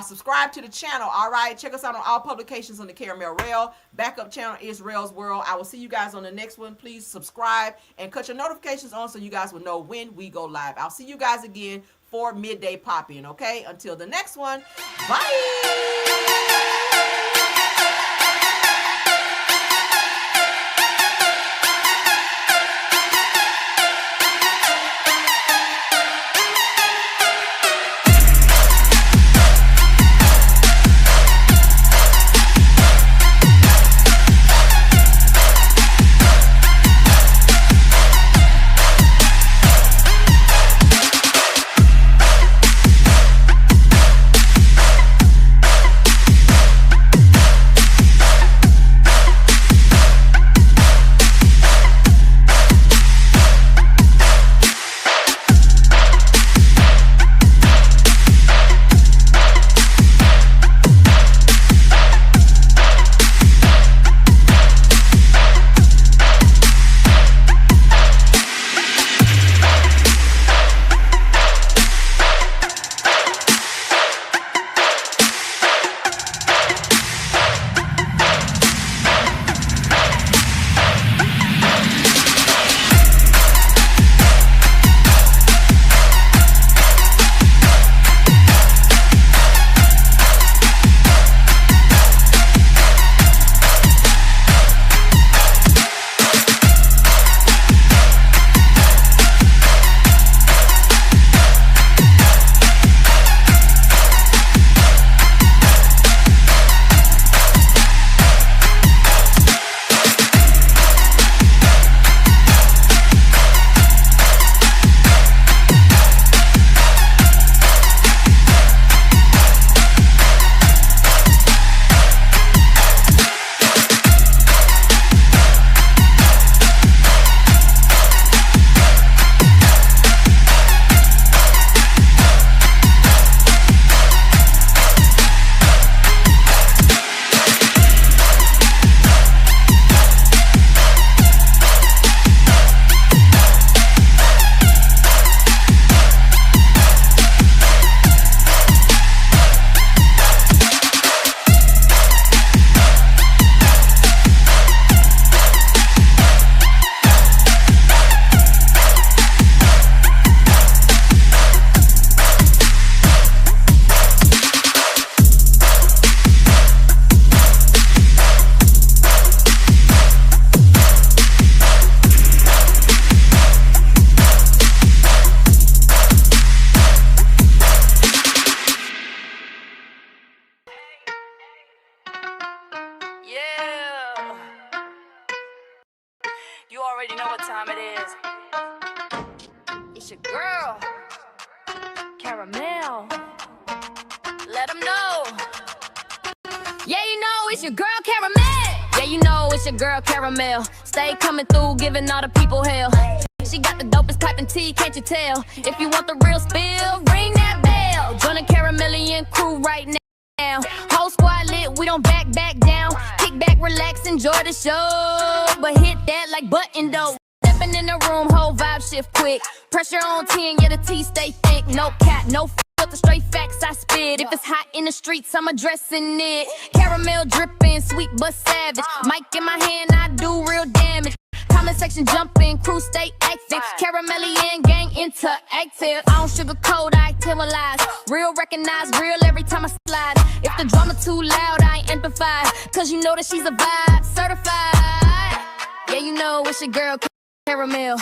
subscribe to the channel, all right? Check us out on all publications on the Caramel Rail. Backup channel is Rails World. I will see you guys on the next one. Please subscribe and cut your notifications on so you guys will know when we go live. I'll see you guys again for Midday Pop-In, okay? Until the next one, bye! girl, Caramel. Let them know. Yeah, you know it's your girl, Caramel. Yeah, you know it's your girl, Caramel. Stay coming through, giving all the people hell. She got the dopest piping tea, can't you tell? If you want the real spill, ring that bell. Join the Caramellian crew right now. Whole squad lit, we don't back down. Kick back, relax, enjoy the show. But hit that like button dope. Stepping in the room, whole vibe shift quick. Pressure on 10, yeah, the tea stay thick. No cap, no filter, straight facts I spit. If it's hot in the streets, I'm addressing it. Caramel dripping, sweet but savage. Mic in my hand, I do real damage. Comment section jumping, crew stay active. Caramellian gang interactive. I don't sugarcoat, I tell lies. Real recognize, real every time I slide. If the drama too loud, I amplify. Cause you know that she's a vibe, certified. Yeah, you know it's your girl, Caramel.